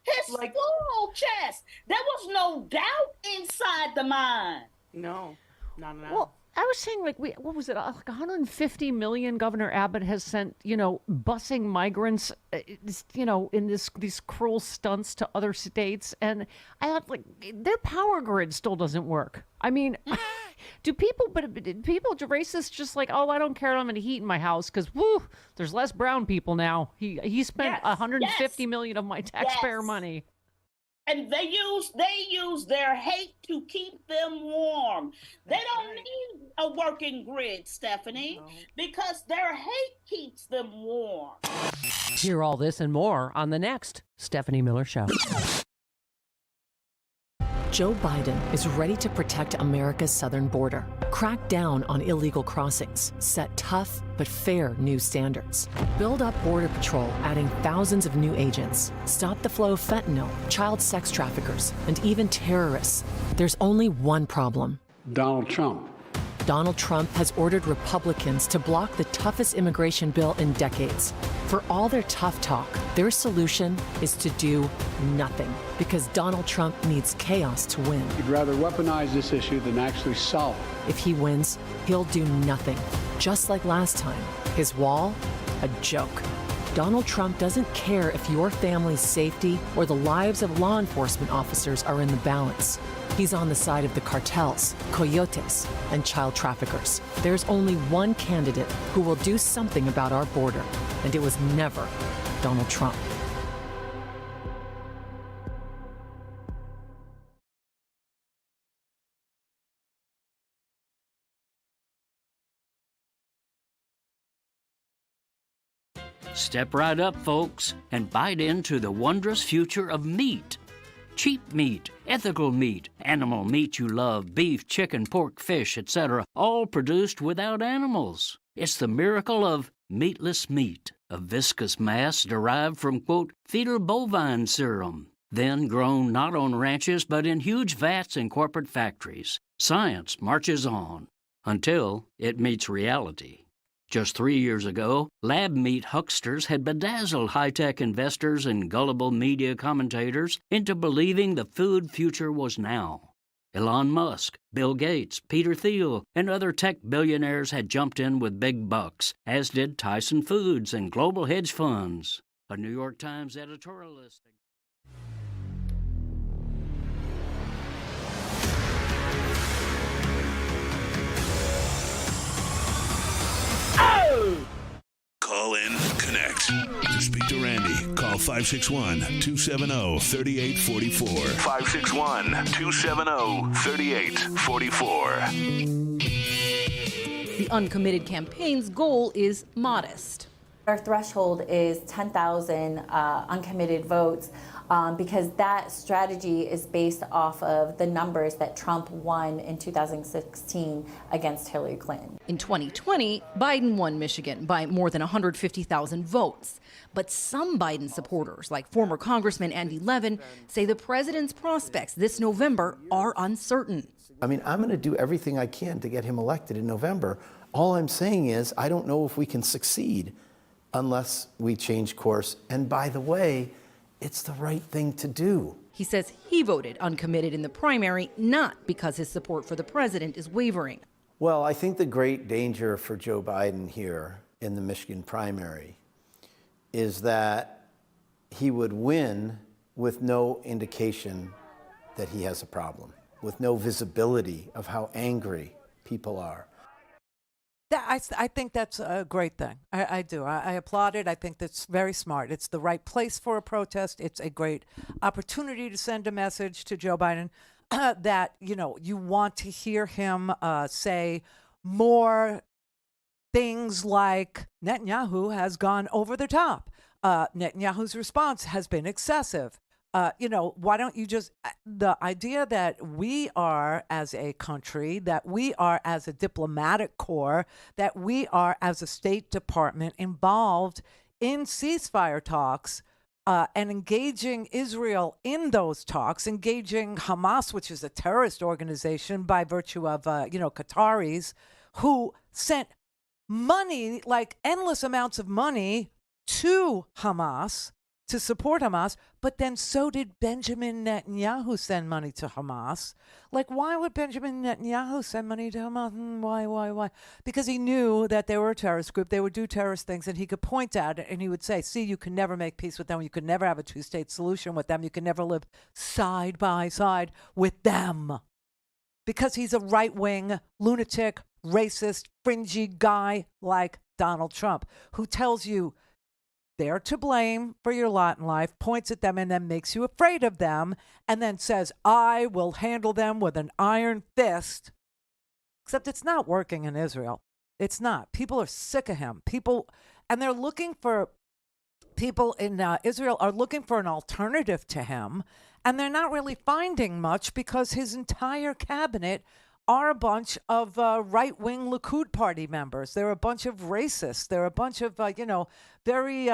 His full chest. There was no doubt inside the mind. No, not at all. Well, I was saying, what was it? Like 150 million Governor Abbott has sent, busing migrants, in these cruel stunts to other states. And I thought, their power grid still doesn't work. I mean, do racists just I don't care, I'm going to heat in my house because, there's less brown people now. He spent 150 million of my taxpayer money. And they use their hate to keep them warm. They don't need a working grid, Stephanie, because their hate keeps them warm. Hear all this and more on the next Stephanie Miller Show. Joe Biden is ready to protect America's southern border, crack down on illegal crossings, set tough but fair new standards, build up Border Patrol, adding thousands of new agents, stop the flow of fentanyl, child sex traffickers, and even terrorists. There's only one problem. Donald Trump. Donald Trump has ordered Republicans to block the toughest immigration bill in decades. For all their tough talk, their solution is to do nothing, because Donald Trump needs chaos to win. He'd rather weaponize this issue than actually solve it. If he wins, he'll do nothing. Just like last time, his wall, a joke. Donald Trump doesn't care if your family's safety or the lives of law enforcement officers are in the balance. He's on the side of the cartels, coyotes, and child traffickers. There's only one candidate who will do something about our border, and it was never Donald Trump. Step right up, folks, and bite into the wondrous future of meat. Cheap meat, ethical meat, animal meat you love, beef, chicken, pork, fish, etc., all produced without animals. It's the miracle of meatless meat, a viscous mass derived from, quote, fetal bovine serum, then grown not on ranches but in huge vats in corporate factories. Science marches on until it meets reality. Just 3 years ago, lab meat hucksters had bedazzled high-tech investors and gullible media commentators into believing the food future was now. Elon Musk, Bill Gates, Peter Thiel, and other tech billionaires had jumped in with big bucks, as did Tyson Foods and global hedge funds. A New York Times editorialist. Call in, connect. To speak to Randi, call 561-270-3844. 561-270-3844. The uncommitted campaign's goal is modest. Our threshold is 10,000 uncommitted votes because that strategy is based off of the numbers that Trump won in 2016 against Hillary Clinton. In 2020, Biden won Michigan by more than 150,000 votes. But some Biden supporters, like former Congressman Andy Levin, say the president's prospects this November are uncertain. I mean, I'm going to do everything I can to get him elected in November. All I'm saying is I don't know if we can succeed unless we change course. And by the way, it's the right thing to do. He says he voted uncommitted in the primary, not because his support for the president is wavering. Well, I think the great danger for Joe Biden here in the Michigan primary is that he would win with no indication that he has a problem, with no visibility of how angry people are. I think that's a great thing. I do. I applaud it. I think that's very smart. It's the right place for a protest. It's a great opportunity to send a message to Joe Biden that, you know, you want to hear him say more things like Netanyahu has gone over the top. Netanyahu's response has been excessive. You know, why don't you just, the idea that we are as a country, that we are as a diplomatic corps, that we are as a State Department involved in ceasefire talks and engaging Israel in those talks, engaging Hamas, which is a terrorist organization by virtue of, Qataris who sent money, like endless amounts of money to Hamas, to support Hamas, but then so did Benjamin Netanyahu send money to Hamas. Like, why would Benjamin Netanyahu send money to Hamas? Why? Because he knew that they were a terrorist group, they would do terrorist things, and he could point at it and he would say, see, you can never make peace with them, you could never have a two-state solution with them, you can never live side by side with them. Because he's a right-wing, lunatic, racist, fringy guy like Donald Trump, who tells you they're to blame for your lot in life, points at them and then makes you afraid of them, and then says, I will handle them with an iron fist. Except it's not working in Israel. It's not. People are sick of him. People in Israel are looking for an alternative to him, and they're not really finding much because his entire cabinet are a bunch of right-wing Likud party members. They're a bunch of racists. They're a bunch of, very,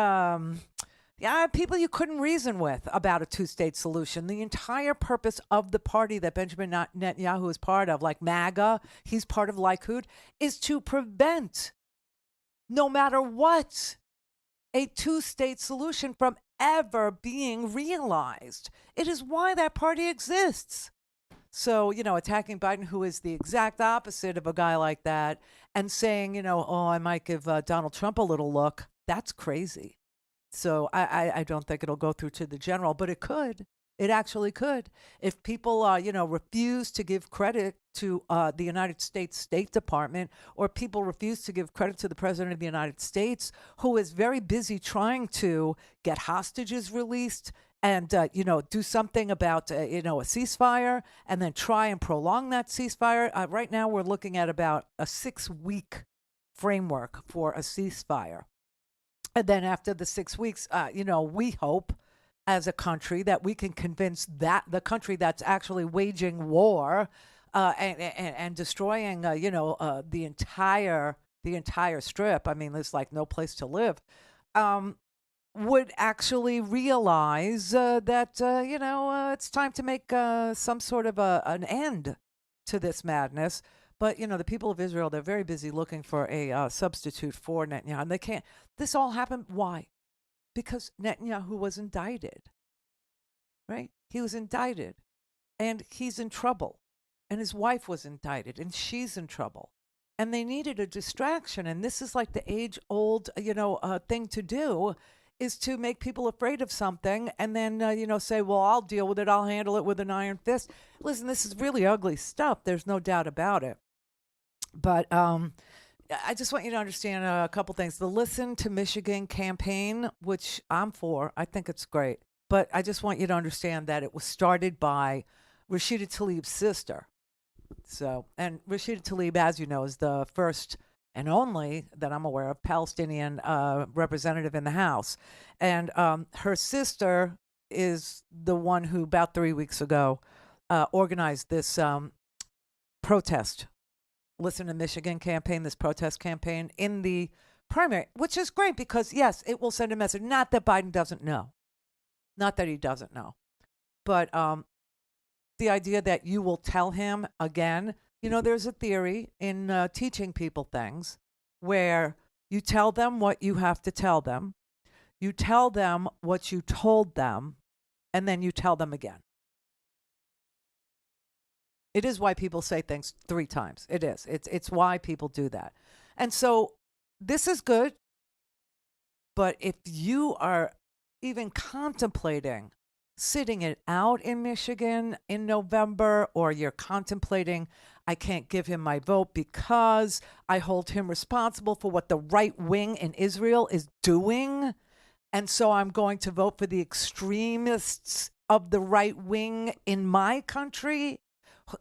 people you couldn't reason with about a two-state solution. The entire purpose of the party that Benjamin Netanyahu is part of, like MAGA, he's part of Likud, is to prevent, no matter what, a two-state solution from ever being realized. It is why that party exists. So, attacking Biden, who is the exact opposite of a guy like that, and saying, I might give Donald Trump a little look, that's crazy. So I don't think it'll go through to the general, but it could. It actually could. If people, refuse to give credit to the United States State Department, or people refuse to give credit to the President of the United States, who is very busy trying to get hostages released, and, do something about, a ceasefire, and then try and prolong that ceasefire. Right now, we're looking at about a 6-week framework for a ceasefire. And then after the 6 weeks, we hope as a country that we can convince that the country that's actually waging war and destroying, the entire strip. I mean, there's like no place to live. Would actually realize that, it's time to make some sort of an end to this madness. But, the people of Israel, they're very busy looking for a substitute for Netanyahu. And they can't. This all happened. Why? Because Netanyahu was indicted, right? He was indicted, and he's in trouble. And his wife was indicted, and she's in trouble. And they needed a distraction. And this is like the age-old, thing to do, is to make people afraid of something and then, say, well, I'll deal with it. I'll handle it with an iron fist. Listen, this is really ugly stuff. There's no doubt about it. But I just want you to understand a couple things. The Listen to Michigan campaign, which I'm for, I think it's great. But I just want you to understand that it was started by Rashida Tlaib's sister. So, and Rashida Tlaib, as you know, is the first and only that I'm aware of Palestinian representative in the House. And her sister is the one who about 3 weeks ago organized this protest, Listen to Michigan campaign, this protest campaign in the primary, which is great because, yes, it will send a message. Not that Biden doesn't know. Not that he doesn't know. But the idea that you will tell him again, there's a theory in teaching people things where you tell them what you have to tell them, you tell them what you told them, and then you tell them again. It is why people say things 3 times. It is. It's why people do that. And so this is good, but if you are even contemplating sitting it out in Michigan in November, or you're contemplating, I can't give him my vote because I hold him responsible for what the right wing in Israel is doing, and so I'm going to vote for the extremists of the right wing in my country,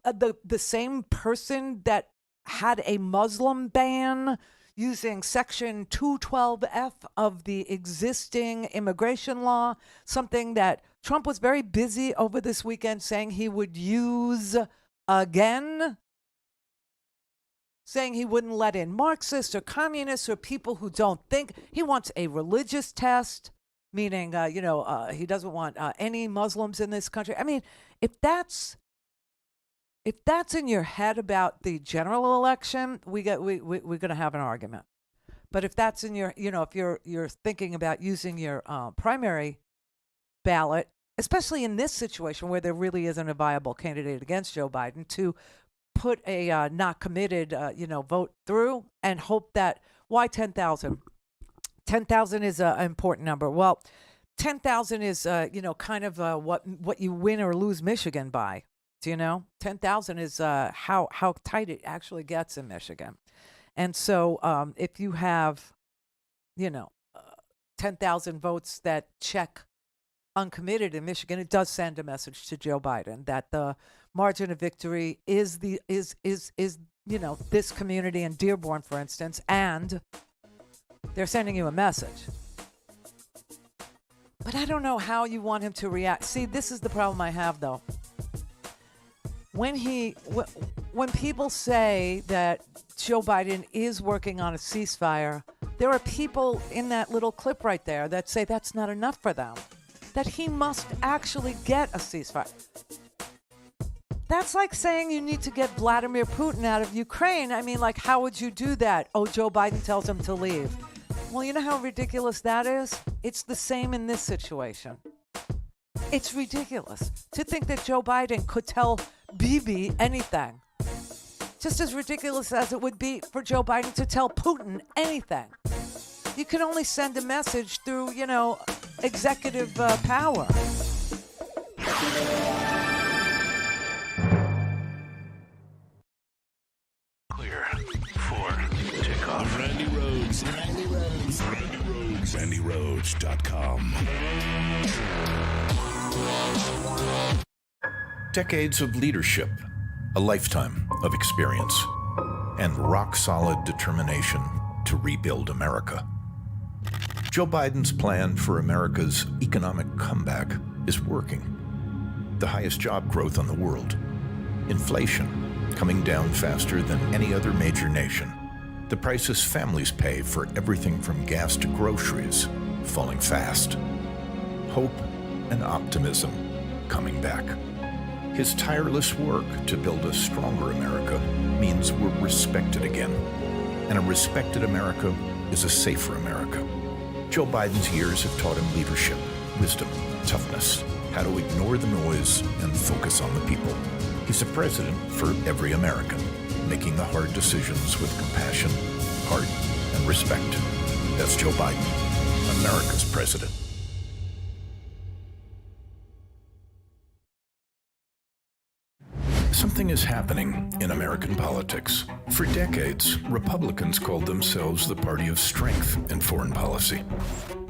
the same person that had a Muslim ban using Section 212F of the existing immigration law, something that Trump was very busy over this weekend saying he would use again, saying he wouldn't let in Marxists or communists or people who don't think. He wants a religious test, meaning, he doesn't want any Muslims in this country. I mean, if that's in your head about the general election, we're going to have an argument. But if that's in your, if you're thinking about using your primary ballot, especially in this situation where there really isn't a viable candidate against Joe Biden, to put a not committed, vote through and hope that, why 10,000? 10,000 is an important number. Well, 10,000 is, kind of what you win or lose Michigan by. Do you know? 10,000 is how tight it actually gets in Michigan. And so if you have, 10,000 votes that check uncommitted in Michigan, it does send a message to Joe Biden that the margin of victory is this community in Dearborn, for instance, and they're sending you a message. But I don't know how you want him to react. See, this is the problem I have, though. When people say that Joe Biden is working on a ceasefire, there are people in that little clip right there that say that's not enough for them, that he must actually get a ceasefire. That's like saying you need to get Vladimir Putin out of Ukraine. I mean, like, how would you do that? Oh, Joe Biden tells him to leave. Well, you know how ridiculous that is? It's the same in this situation. It's ridiculous to think that Joe Biden could tell Bibi anything. Just as ridiculous as it would be for Joe Biden to tell Putin anything. You can only send a message through, executive power. Clear for takeoff. Randi Rhodes. Randi Rhodes. Randi Rhodes. RandiRhodes.com. Decades of leadership, a lifetime of experience, and rock-solid determination to rebuild America. Joe Biden's plan for America's economic comeback is working. The highest job growth in the world. Inflation coming down faster than any other major nation. The prices families pay for everything from gas to groceries falling fast. Hope and optimism coming back. His tireless work to build a stronger America means we're respected again. And a respected America is a safer America. Joe Biden's years have taught him leadership, wisdom, toughness, how to ignore the noise and focus on the people. He's a president for every American, making the hard decisions with compassion, heart, and respect. That's Joe Biden, America's president. Something is happening in American politics. For decades, Republicans called themselves the party of strength in foreign policy.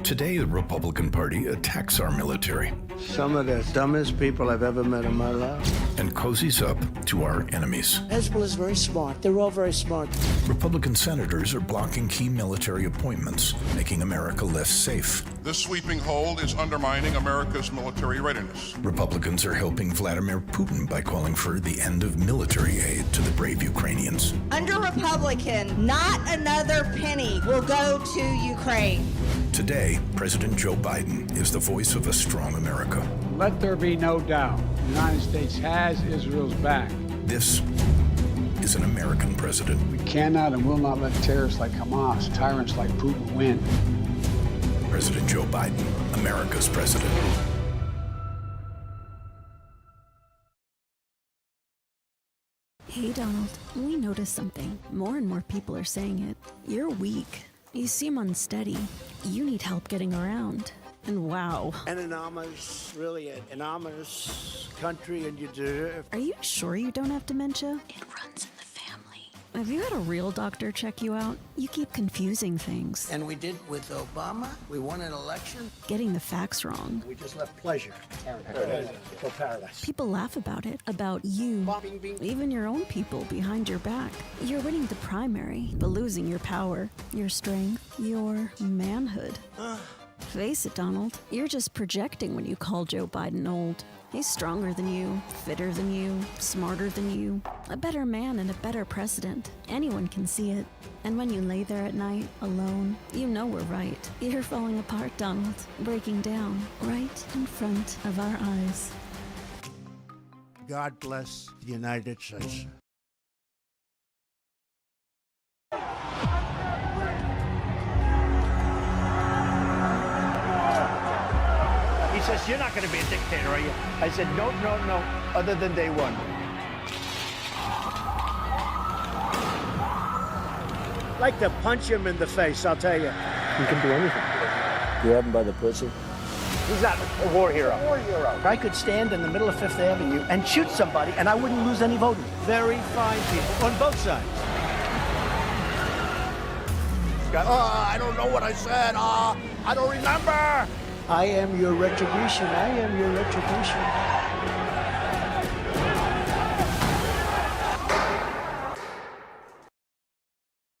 Today, the Republican Party attacks our military. Some of the dumbest people I've ever met in my life. And cozies up to our enemies. Hezbollah is very smart. They're all very smart. Republican senators are blocking key military appointments, making America less safe. This sweeping hold is undermining America's military readiness. Republicans are helping Vladimir Putin by calling for the end of military aid to the brave Ukrainians. Under Republican, not another penny will go to Ukraine. Today, President Joe Biden is the voice of a strong America. Let there be no doubt, the United States has Israel's back. This is an American president. We cannot and will not let terrorists like Hamas, tyrants like Putin win. President Joe Biden, America's president. Hey, Donald, we noticed something. More and more people are saying it. You're weak. You seem unsteady. You need help getting around. And wow. An anonymous, really an anonymous country, and you deserve. Are you sure you don't have dementia? It runs in the family. Have you had a real doctor check you out? You keep confusing things. And we did with Obama. We won an election. Getting the facts wrong. We just left pleasure. For paradise. People laugh about it, about you, even your own people behind your back. You're winning the primary, but losing your power, your strength, your manhood. Face it, Donald, you're just projecting when you call Joe Biden old. He's stronger than you, fitter than you, smarter than you, a better man and a better president. Anyone can see it. And when you lay there at night, alone, you know we're right. You're falling apart, Donald, breaking down right in front of our eyes. God bless the United States. He says, you're not going to be a dictator, are you? I said, no, other than day one. I'd like to punch him in the face, I'll tell you. You can do anything. Grab him by the pussy. He's not a war hero. I could stand in the middle of Fifth Avenue and shoot somebody, and I wouldn't lose any voters. Very fine people on both sides. I don't know what I said. I don't remember. I am your retribution. I am your retribution.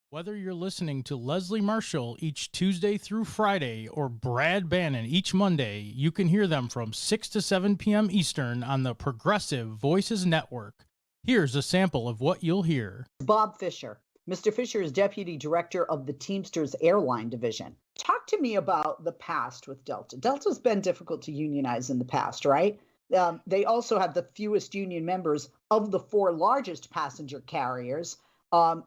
Whether you're listening to Leslie Marshall each Tuesday through Friday or Brad Bannon each Monday, you can hear them from 6 to 7 p.m. Eastern on the Progressive Voices Network. Here's a sample of what you'll hear. Bob Fisher. Mr. Fisher is Deputy Director of the Teamsters Airline Division. Talk to me about the past with Delta. Delta's been difficult to unionize in the past, right? They also have the fewest union members of the 4 largest passenger carriers.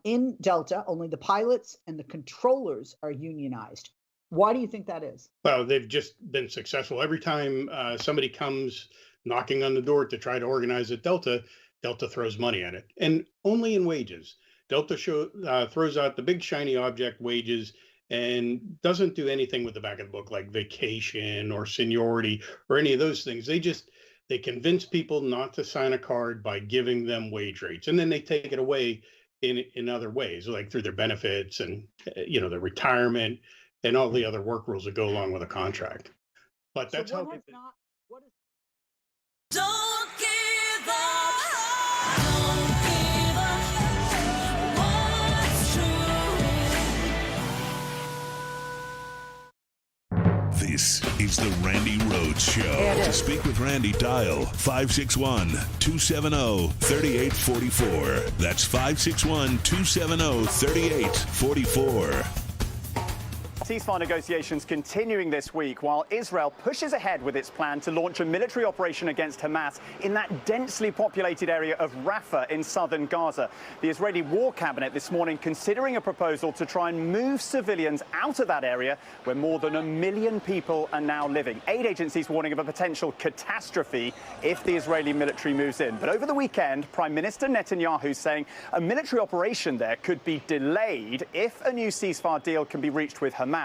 In Delta, only the pilots and the controllers are unionized. Why do you think that is? Well, they've just been successful. Every time somebody comes knocking on the door to try to organize at Delta, Delta throws money at it, and only in wages. Delta throws out the big shiny object wages and doesn't do anything with the back of the book like vacation or seniority or any of those things. They convince people not to sign a card by giving them wage rates, and then they take it away in other ways, like through their benefits and their retirement and all the other work rules that go along with a contract. But that's how. Don't give up. This is the Randi Rhodes Show. To speak with Randi, dial 561-270-3844. That's 561-270-3844. Ceasefire negotiations continuing this week while Israel pushes ahead with its plan to launch a military operation against Hamas in that densely populated area of Rafah in southern Gaza. The Israeli War Cabinet this morning considering a proposal to try and move civilians out of that area where more than 1 million people are now living. Aid agencies warning of a potential catastrophe if the Israeli military moves in. But over the weekend, Prime Minister Netanyahu saying a military operation there could be delayed if a new ceasefire deal can be reached with Hamas.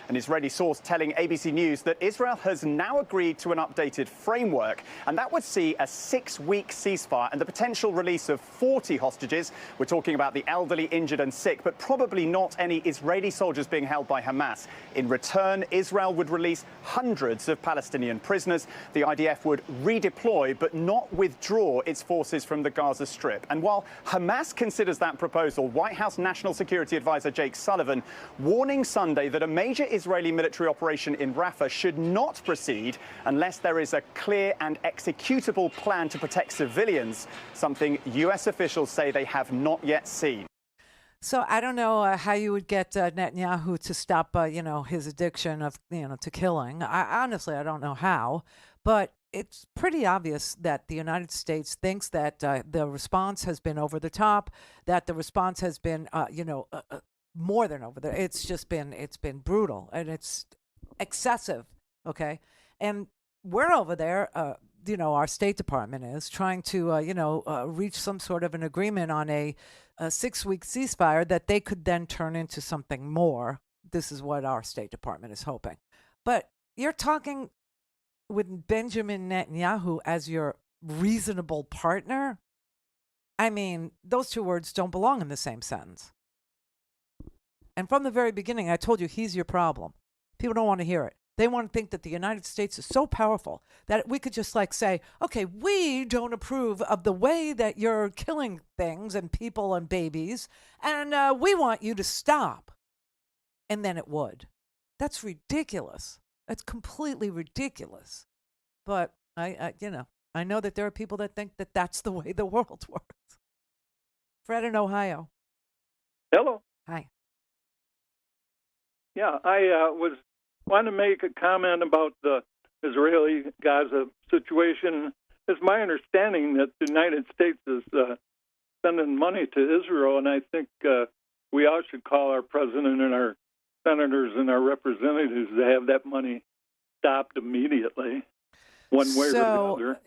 An Israeli source telling ABC News that Israel has now agreed to an updated framework, and that would see a 6-week ceasefire and the potential release of 40 hostages. We're talking about the elderly, injured and sick, but probably not any Israeli soldiers being held by Hamas. In return, Israel would release hundreds of Palestinian prisoners. The IDF would redeploy but not withdraw its forces from the Gaza Strip. And while Hamas considers that proposal, White House National Security Advisor Jake Sullivan warning Sunday that a major Israeli military operation in Rafah should not proceed unless there is a clear and executable plan to protect civilians, something U.S. officials say they have not yet seen. So I don't know how you would get Netanyahu to stop, his addiction of, to killing. Honestly, I don't know how, but it's pretty obvious that the United States thinks that the response has been over the top, that the response has been, more than over there. It's been brutal and it's excessive. Okay. And we're over there, our State Department is trying to, reach some sort of an agreement on a 6-week ceasefire that they could then turn into something more. This is what our State Department is hoping. But you're talking with Benjamin Netanyahu as your reasonable partner. I mean, those two words don't belong in the same sentence. And from the very beginning, I told you he's your problem. People don't want to hear it. They want to think that the United States is so powerful that we could just say, okay, we don't approve of the way that you're killing things and people and babies, and we want you to stop. And then it would. That's ridiculous. That's completely ridiculous. But I know that there are people that think that that's the way the world works. Fred in Ohio. Hello. Hi. Yeah, I want to make a comment about the Israeli-Gaza situation. It's my understanding that the United States is sending money to Israel, and I think we all should call our president and our senators and our representatives to have that money stopped immediately, one way or the other.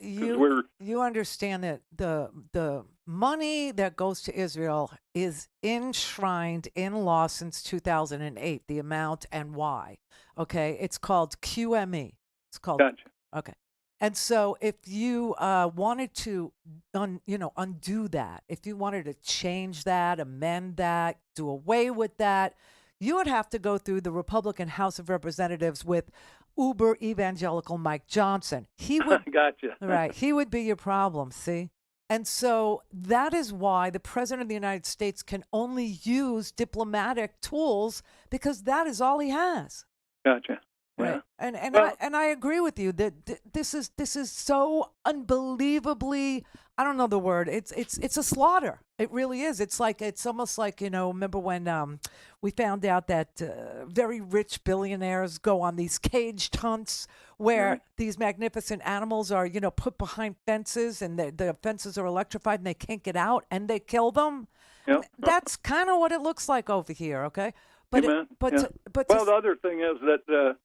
You understand that the money that goes to Israel is enshrined in law since 2008, the amount and why. Okay, it's called QME. It's called. Gotcha. Okay, and so if you wanted to, undo that, if you wanted to change that, amend that, do away with that, you would have to go through the Republican House of Representatives with uber evangelical Mike Johnson. He would. Gotcha. Right, he would be your problem. See. And so that is why the president of the United States can only use diplomatic tools, because that is all he has. Gotcha. Right. Yeah. And I agree with you that this is so unbelievably, I don't know the word. It's a slaughter. It really is. It's almost like, remember when we found out that very rich billionaires go on these caged hunts where these magnificent animals are, put behind fences, and the fences are electrified and they can't get out and they kill them. Yep. That's kind of what it looks like over here. Okay. But the other thing is that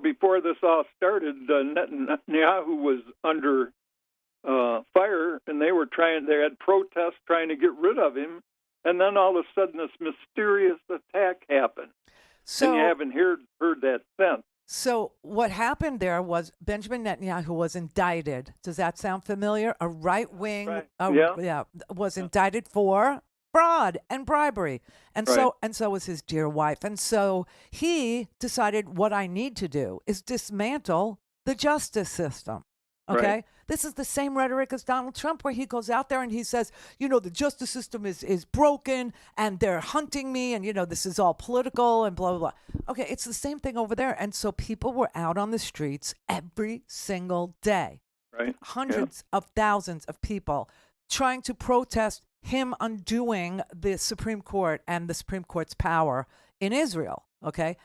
before this all started, Netanyahu was under fire, and they had protests trying to get rid of him, and then all of a sudden this mysterious attack happened. And you haven't heard that since. So what happened there was Benjamin Netanyahu was indicted. Does that sound familiar? A right-wing was indicted for fraud and bribery. And so was his dear wife. And so he decided, what I need to do is dismantle the justice system. Okay? Right. This is the same rhetoric as Donald Trump, where he goes out there and he says, the justice system is broken and they're hunting me, and, this is all political and blah, blah, blah. Okay, it's the same thing over there. And so people were out on the streets every single day. Right. Hundreds of thousands of people trying to protest him undoing the Supreme Court and the Supreme Court's power in Israel. Okay.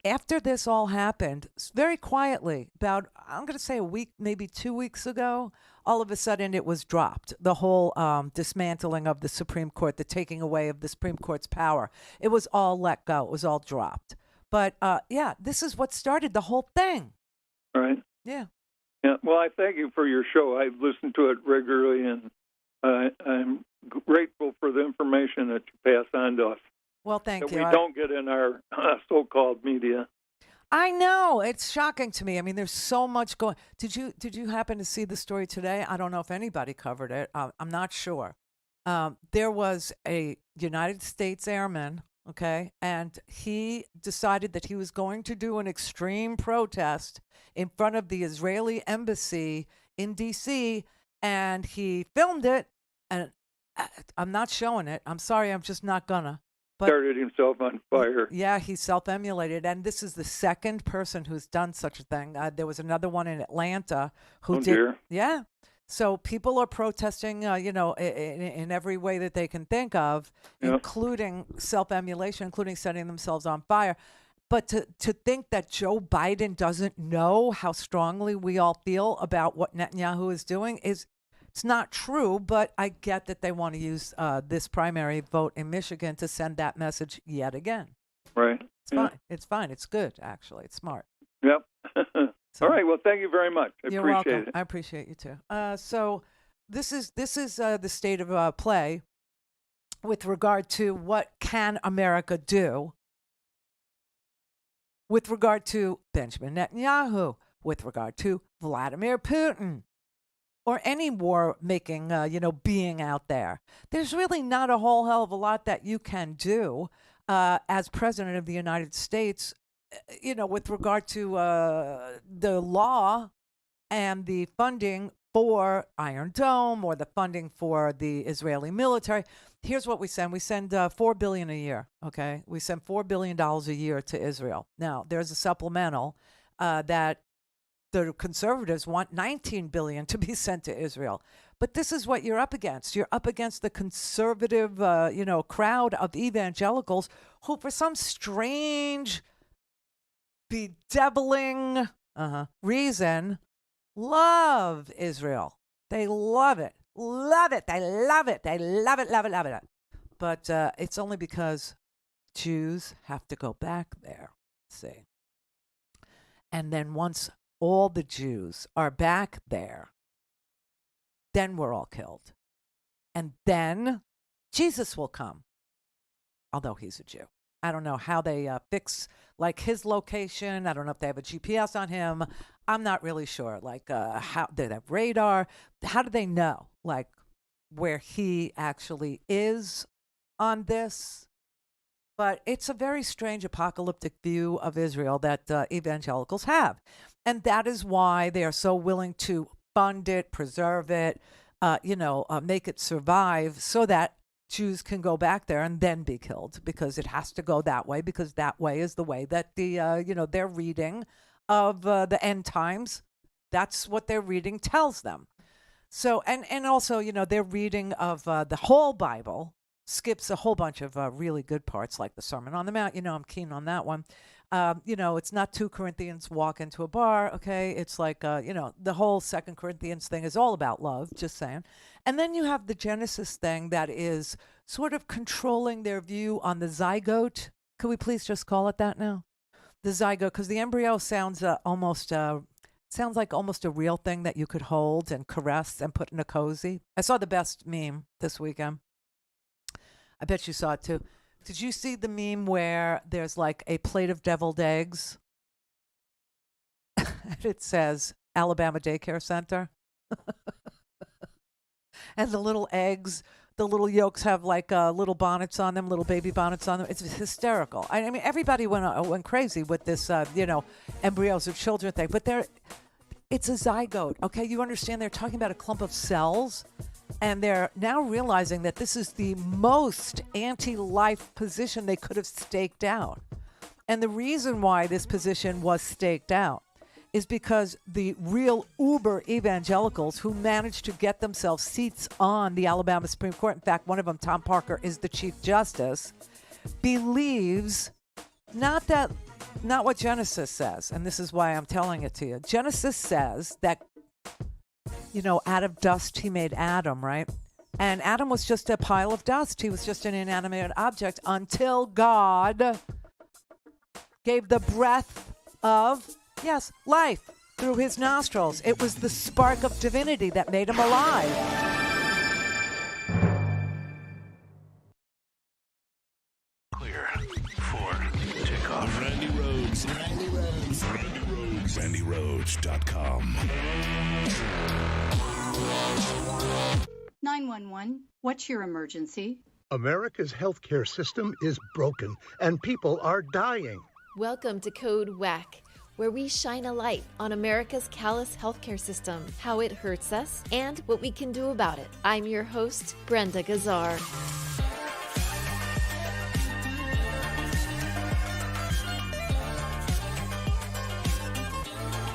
After this all happened, very quietly, about, I'm going to say a week, maybe 2 weeks ago, all of a sudden it was dropped. The whole dismantling of the Supreme Court, the taking away of the Supreme Court's power. It was all let go. It was all dropped. But yeah, this is what started the whole thing. Right. Yeah. Yeah. Well, I thank you for your show. I listen to it regularly, and I'm grateful for the information that you pass on to us. Well, thank you. We don't get in our so-called media. I know, it's shocking to me. I mean, there's so much going. Did you happen to see the story today? I don't know if anybody covered it. I'm not sure. There was a United States airman, okay, and he decided that he was going to do an extreme protest in front of the Israeli embassy in D.C., and he filmed it, and I'm not showing it. I'm sorry, I'm just not gonna. But, started himself on fire. Yeah, he self-emulated, and this is the second person who's done such a thing. There was another one in Atlanta who did. Dear. Yeah, so people are protesting, in every way that they can think of, including self-emulation, including setting themselves on fire. But to think that Joe Biden doesn't know how strongly we all feel about what Netanyahu is doing it's not true, but I get that they want to use this primary vote in Michigan to send that message yet again. Right. It's fine. It's fine. It's good, actually. It's smart. Yep. All right. Well, thank you very much. You're appreciate welcome. it. I appreciate you too. So this is the state of play with regard to what can America do with regard to Benjamin Netanyahu, with regard to Vladimir Putin, or any war-making, being out there. There's really not a whole hell of a lot that you can do as president of the United States, with regard to the law and the funding for Iron Dome or the funding for the Israeli military. Here's what we send. We send $4 billion a year, okay? We send $4 billion a year to Israel. Now, there's a supplemental that the conservatives want $19 billion to be sent to Israel. But this is what you're up against. You're up against the conservative, crowd of evangelicals who, for some strange, bedeviling reason, love Israel. They love it. Love it. They love it. They love it, love it, love it. But it's only because Jews have to go back there, see. And then once all the Jews are back there, then we're all killed. And then Jesus will come, although he's a Jew. I don't know how they fix his location. I don't know if they have a GPS on him. I'm not really sure. How they have radar. How do they know where he actually is on this? But it's a very strange apocalyptic view of Israel that evangelicals have. And that is why they are so willing to fund it, preserve it, make it survive so that Jews can go back there and then be killed, because it has to go that way, because that way is the way that their reading of the end times, that's what their reading tells them. So, and also, their reading of the whole Bible skips a whole bunch of really good parts, like the Sermon on the Mount. I'm keen on that one. It's not 2 Corinthians walk into a bar, okay? It's the whole 2 Corinthians thing is all about love, just saying. And then you have the Genesis thing that is sort of controlling their view on the zygote. Could we please just call it that now? The zygote, because the embryo sounds almost like almost a real thing that you could hold and caress and put in a cozy. I saw the best meme this weekend. I bet you saw it too. Did you see the meme where there's a plate of deviled eggs? And it says Alabama Daycare Center. And the little eggs, the little yolks have little bonnets on them, little baby bonnets on them. It's hysterical. I mean, everybody went crazy with this, embryos of children thing. But it's a zygote, okay? You understand they're talking about a clump of cells. And they're now realizing that this is the most anti-life position they could have staked out. And the reason why this position was staked out is because the real uber evangelicals who managed to get themselves seats on the Alabama Supreme Court, in fact, one of them, Tom Parker, is the Chief Justice, believes not that not what Genesis says, and this is why I'm telling it to you. Genesis says that, out of dust he made Adam, right? And Adam was just a pile of dust. He was just an inanimate object until God gave the breath of, life through his nostrils. It was the spark of divinity that made him alive. Randi Rhodes. RandiRhodes.com. 911, what's your emergency? America's healthcare system is broken, and people are dying. Welcome to Code WAC, where we shine a light on America's callous healthcare system, how it hurts us, and what we can do about it. I'm your host, Brenda Gazar.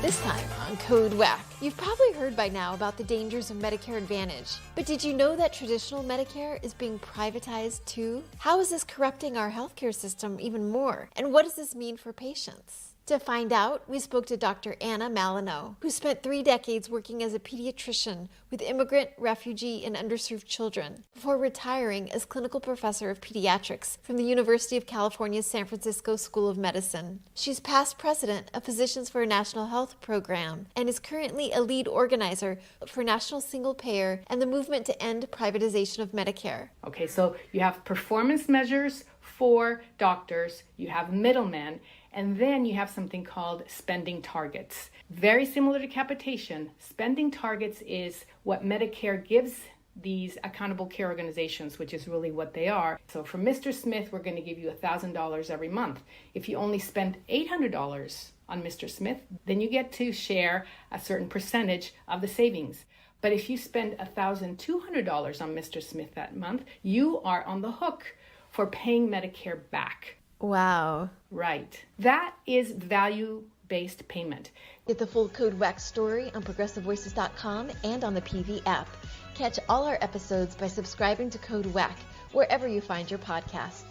This time on Code WAC, you've probably heard by now about the dangers of Medicare Advantage. But did you know that traditional Medicare is being privatized too? How is this corrupting our healthcare system even more? And what does this mean for patients? To find out, we spoke to Dr. Anna Malinow, who spent 3 decades working as a pediatrician with immigrant, refugee, and underserved children before retiring as clinical professor of pediatrics from the University of California's San Francisco School of Medicine. She's past president of Physicians for a National Health Program and is currently a lead organizer for National Single Payer and the movement to end privatization of Medicare. Okay, so you have performance measures for doctors, you have middlemen, and then you have something called spending targets. Very similar to capitation, spending targets is what Medicare gives these accountable care organizations, which is really what they are. So for Mr. Smith, we're going to give you $1,000 every month. If you only spend $800 on Mr. Smith, then you get to share a certain percentage of the savings. But if you spend $1,200 on Mr. Smith that month, you are on the hook for paying Medicare back. Wow. Right. That is value-based payment. Get the full Code WAC story on ProgressiveVoices.com and on the PV app. Catch all our episodes by subscribing to Code WAC wherever you find your podcasts.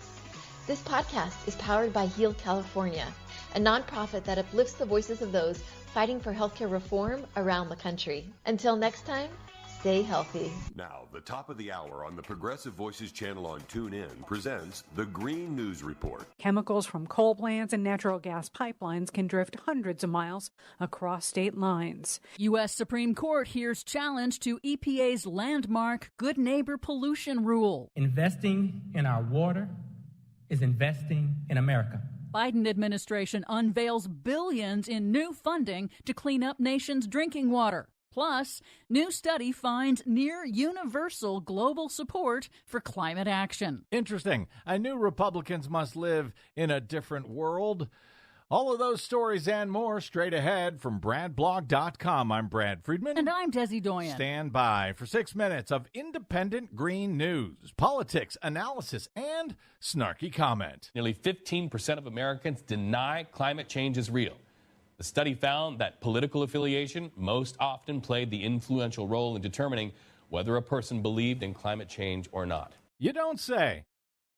This podcast is powered by Heal California, a nonprofit that uplifts the voices of those fighting for healthcare reform around the country. Until next time, stay healthy. Now, the top of the hour on the Progressive Voices channel on TuneIn presents the Green News Report. Chemicals from coal plants and natural gas pipelines can drift hundreds of miles across state lines. U.S. Supreme Court hears challenge to EPA's landmark Good Neighbor Pollution Rule. Investing in our water is investing in America. Biden administration unveils billions in new funding to clean up nation's drinking water. Plus, new study finds near universal global support for climate action. Interesting. I knew Republicans must live in a different world. All of those stories and more straight ahead from BradBlog.com. I'm Brad Friedman. And I'm Desi Doyen. Stand by for 6 minutes of independent green news, politics, analysis, and snarky comment. Nearly 15% of Americans deny climate change is real. The study found that political affiliation most often played the influential role in determining whether a person believed in climate change or not. You don't say.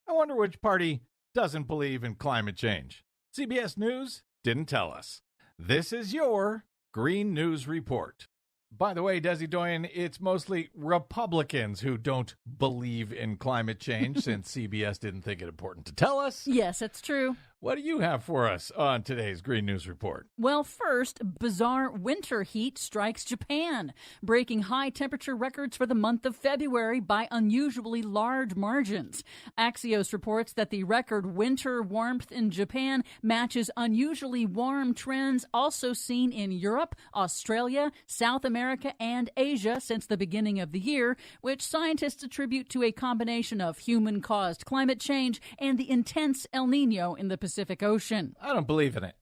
I wonder which party doesn't believe in climate change. CBS News didn't tell us. This is your Green News Report. By the way, Desi Doyen, it's mostly Republicans who don't believe in climate change since CBS didn't think it important to tell us. Yes, it's true. What do you have for us on today's Green News Report? Well, first, bizarre winter heat strikes Japan, breaking high temperature records for the month of February by unusually large margins. Axios reports that the record winter warmth in Japan matches unusually warm trends also seen in Europe, Australia, South America, and Asia since the beginning of the year, which scientists attribute to a combination of human-caused climate change and the intense El Nino in the Pacific Ocean. I don't believe in it.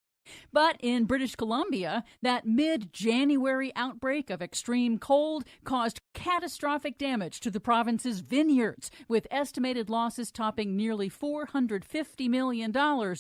But in British Columbia, that mid-January outbreak of extreme cold caused catastrophic damage to the province's vineyards, with estimated losses topping nearly $450 million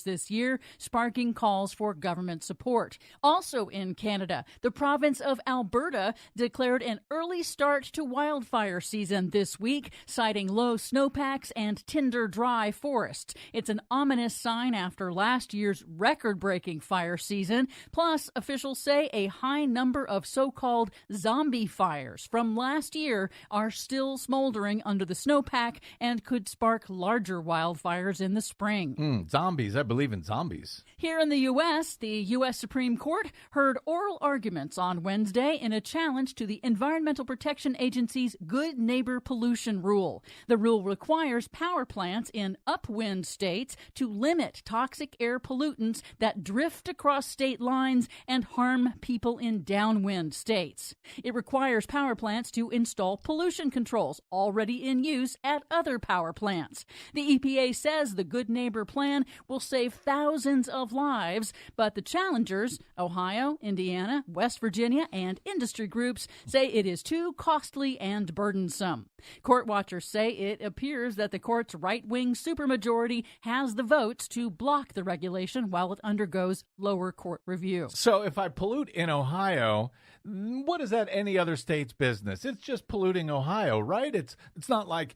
this year, sparking calls for government support. Also in Canada, the province of Alberta declared an early start to wildfire season this week, citing low snowpacks and tinder-dry forests. It's an ominous sign after last year's record-breaking fire season. Plus, officials say a high number of so-called zombie fires from last year are still smoldering under the snowpack and could spark larger wildfires in the spring. Zombies. I believe in zombies. Here in the U.S., the U.S. Supreme Court heard oral arguments on Wednesday in a challenge to the Environmental Protection Agency's Good Neighbor Pollution Rule. The rule requires power plants in upwind states to limit toxic air pollutants that drift across state lines and harm people in downwind states. It requires power plants to install pollution controls already in use at other power plants. The EPA says the Good Neighbor plan will save thousands of lives, but the challengers, Ohio, Indiana, West Virginia, and industry groups, say it is too costly and burdensome. Court watchers say it appears that the court's right-wing supermajority has the votes to block the regulation while it undergoes lower court review. So if I pollute in Ohio, what is that any other state's business? It's just polluting Ohio, right? It's not like,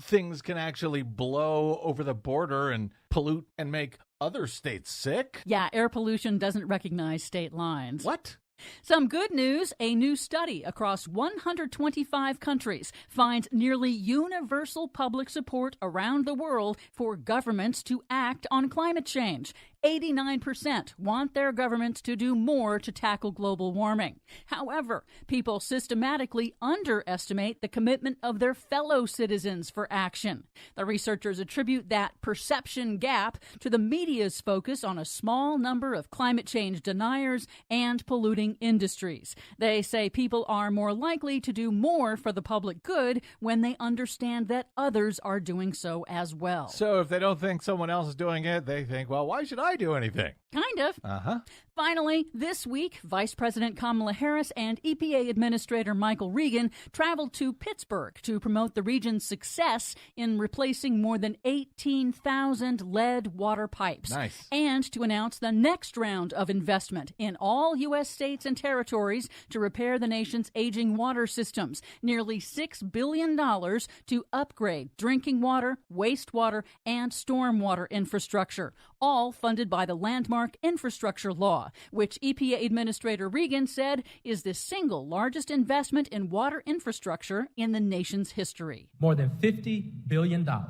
things can actually blow over the border and pollute and make other states sick. Yeah, air pollution doesn't recognize state lines. What? Some good news, a new study across 125 countries finds nearly universal public support around the world for governments to act on climate change. 89% want their governments to do more to tackle global warming. However, people systematically underestimate the commitment of their fellow citizens for action. The researchers attribute that perception gap to the media's focus on a small number of climate change deniers and polluting industries. They say people are more likely to do more for the public good when they understand that others are doing so as well. So if they don't think someone else is doing it, they think, well, why should I do anything? Kind of. Uh-huh. Finally, this week, Vice President Kamala Harris and EPA Administrator Michael Regan traveled to Pittsburgh to promote the region's success in replacing more than 18,000 lead water pipes. Nice. And to announce the next round of investment in all U.S. states and territories to repair the nation's aging water systems. Nearly $6 billion to upgrade drinking water, wastewater, and stormwater infrastructure, all funded by the landmark infrastructure law, which EPA Administrator Regan said is the single largest investment in water infrastructure in the nation's history. More than $50 billion, and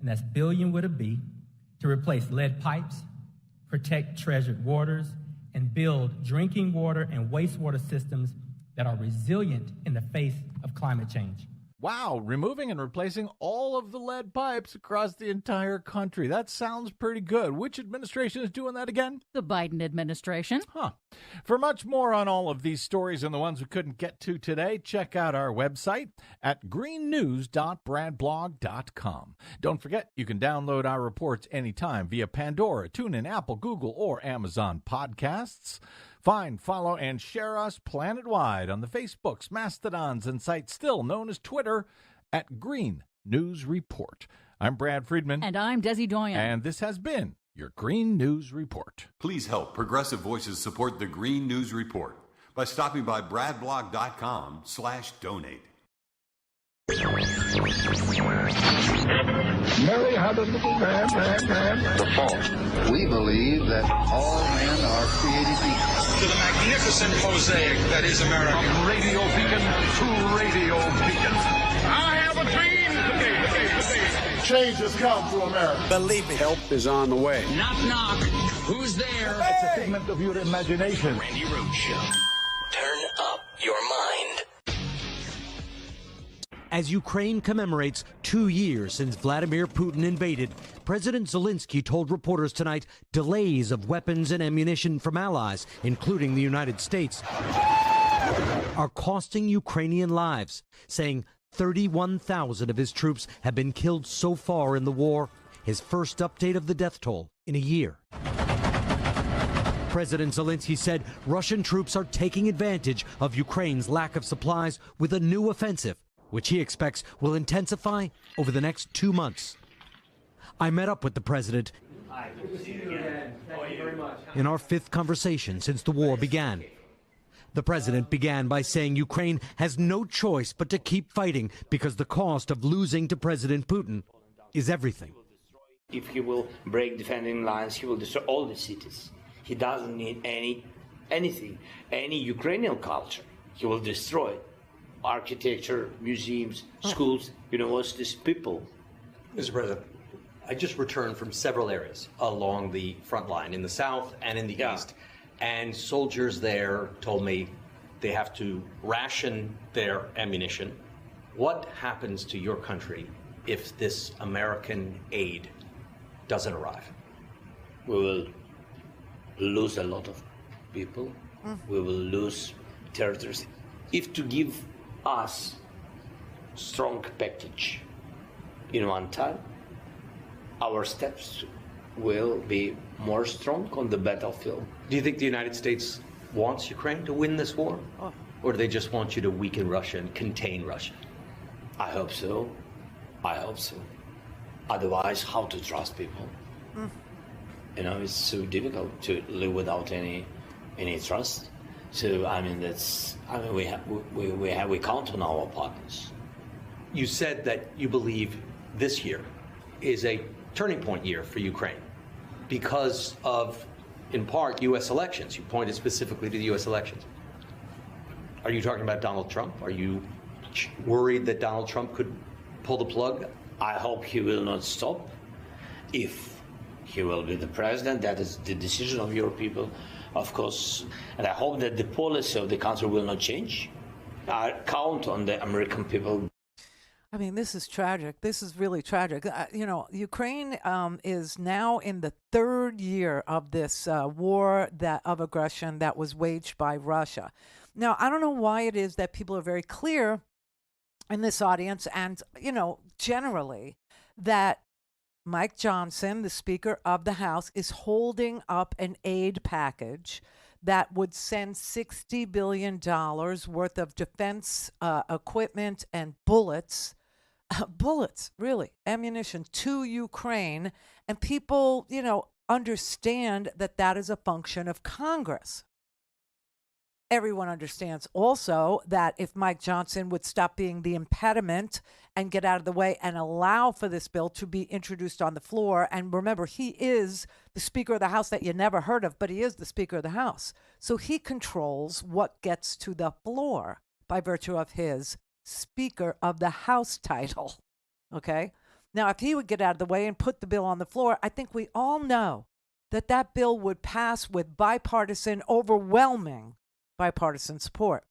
that's billion with a B, to replace lead pipes, protect treasured waters, and build drinking water and wastewater systems that are resilient in the face of climate change. Wow, removing and replacing all of the lead pipes across the entire country. That sounds pretty good. Which administration is doing that again? The Biden administration. Huh. For much more on all of these stories and the ones we couldn't get to today, check out our website at greennews.bradblog.com. Don't forget, you can download our reports anytime via Pandora, TuneIn, Apple, Google, or Amazon Podcasts. Find, follow, and share us planet-wide on the Facebooks, Mastodons, and sites still known as Twitter at Green News Report. I'm Brad Friedman. And I'm Desi Doyen. And this has been your Green News Report. Please help Progressive Voices support the Green News Report by stopping by bradblog.com/donate. Mary had a little lamb. The fault. We believe that all men are created equal. To the magnificent mosaic that is America. From radio beacon to radio beacon. I have a dream. Change has come to America. Believe me. Help is on the way. Knock, knock. Who's there? It's a figment of your imagination. Randi Rhodes Show. Turn up your mind. As Ukraine commemorates 2 years since Vladimir Putin invaded, President Zelensky told reporters tonight delays of weapons and ammunition from allies, including the United States, are costing Ukrainian lives, saying 31,000 of his troops have been killed so far in the war, his first update of the death toll in a year. President Zelensky said Russian troops are taking advantage of Ukraine's lack of supplies with a new offensive, which he expects will intensify over the next 2 months. I met up with the president in our 5th conversation since the war began. The president began by saying Ukraine has no choice but to keep fighting because the cost of losing to President Putin is everything. If he will break defending lines, he will destroy all the cities. He doesn't need anything, any Ukrainian culture. He will destroy it. Architecture, museums, schools, universities, people. Mr. President, I just returned from several areas along the front line in the south and in the east. And soldiers there told me they have to ration their ammunition. What happens to your country if this American aid doesn't arrive? We will lose a lot of people. We will lose territories. If to give us strong package in one time, our steps will be more strong on the battlefield. Do you think the United States wants Ukraine to win this war? Or do they just want you to weaken Russia and contain Russia? I hope so. I hope so. Otherwise, how to trust people? It's so difficult to live without any trust. So we count on our partners. You said that you believe this year is a turning point year for Ukraine because of, in part, U.S. elections. You pointed specifically to the U.S. elections. Are you talking about Donald Trump? Are you worried that Donald Trump could pull the plug? I hope he will not stop. If he will be the president, that is the decision of your people, of course. And I hope that the policy of the country will not change. I count on the American people. I mean, this is tragic. This is really tragic. Ukraine is now in the 3rd year of this war of aggression that was waged by Russia. Now, I don't know why it is that people are very clear in this audience and, generally, that Mike Johnson, the Speaker of the House, is holding up an aid package that would send $60 billion worth of defense equipment and bullets, really, ammunition to Ukraine. And people, understand that that is a function of Congress. Everyone understands also that if Mike Johnson would stop being the impediment and get out of the way and allow for this bill to be introduced on the floor, and remember, he is the Speaker of the House that you never heard of, but he is the Speaker of the House. So he controls what gets to the floor by virtue of his Speaker of the House title. Okay? Now, if he would get out of the way and put the bill on the floor, I think we all know that that bill would pass with overwhelming bipartisan support.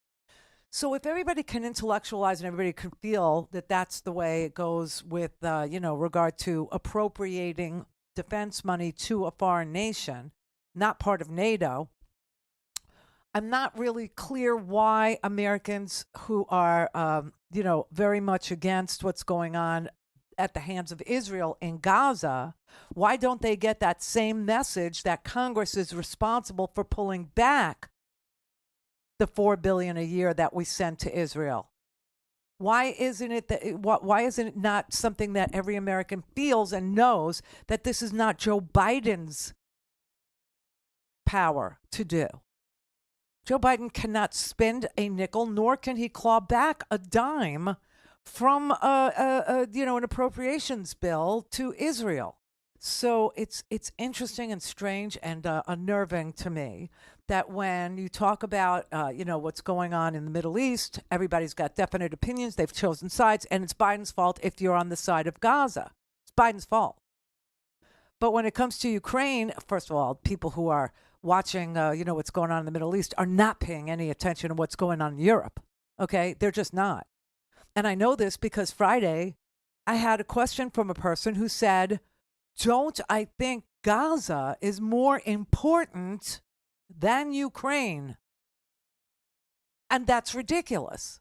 So if everybody can intellectualize and everybody can feel that that's the way it goes with, regard to appropriating defense money to a foreign nation, not part of NATO, I'm not really clear why Americans who are, very much against what's going on at the hands of Israel in Gaza, why don't they get that same message that Congress is responsible for pulling back the $4 billion a year that we send to Israel? Why isn't it not something that every American feels and knows that this is not Joe Biden's power to do? Joe Biden cannot spend a nickel, nor can he claw back a dime from an appropriations bill to Israel. So it's interesting and strange and unnerving to me that when you talk about, what's going on in the Middle East, everybody's got definite opinions. They've chosen sides, and it's Biden's fault if you're on the side of Gaza. It's Biden's fault. But when it comes to Ukraine, first of all, people who are watching, what's going on in the Middle East are not paying any attention to what's going on in Europe. Okay? They're just not. And I know this because Friday I had a question from a person who said, don't I think Gaza is more important than Ukraine? And that's ridiculous.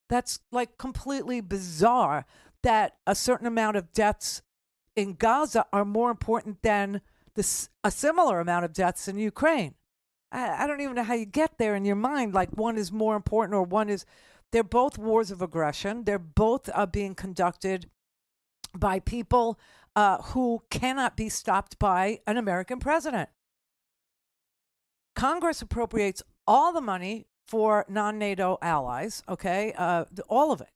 That's like completely bizarre that a certain amount of deaths in Gaza are more important than a similar amount of deaths in Ukraine. I don't even know how you get there in your mind. Like one is more important or one is. They're both wars of aggression. They're both being conducted by people who cannot be stopped by an American president. Congress appropriates all the money for non-NATO allies, okay, all of it.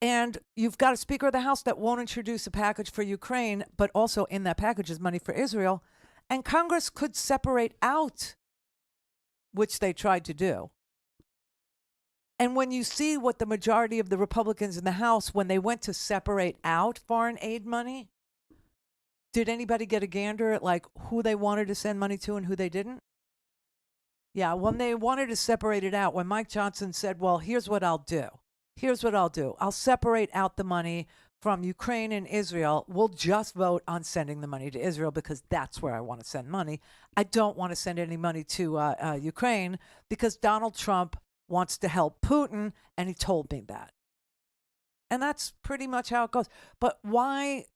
And you've got a Speaker of the House that won't introduce a package for Ukraine, but also in that package is money for Israel. And Congress could separate out, which they tried to do. And when you see what the majority of the Republicans in the House, when they went to separate out foreign aid money, did anybody get a gander at like who they wanted to send money to and who they didn't? Yeah, when they wanted to separate it out, when Mike Johnson said, well, here's what I'll do. Here's what I'll do. I'll separate out the money from Ukraine and Israel. We'll just vote on sending the money to Israel because that's where I want to send money. I don't want to send any money to Ukraine because Donald Trump wants to help Putin, and he told me that. And that's pretty much how it goes. But why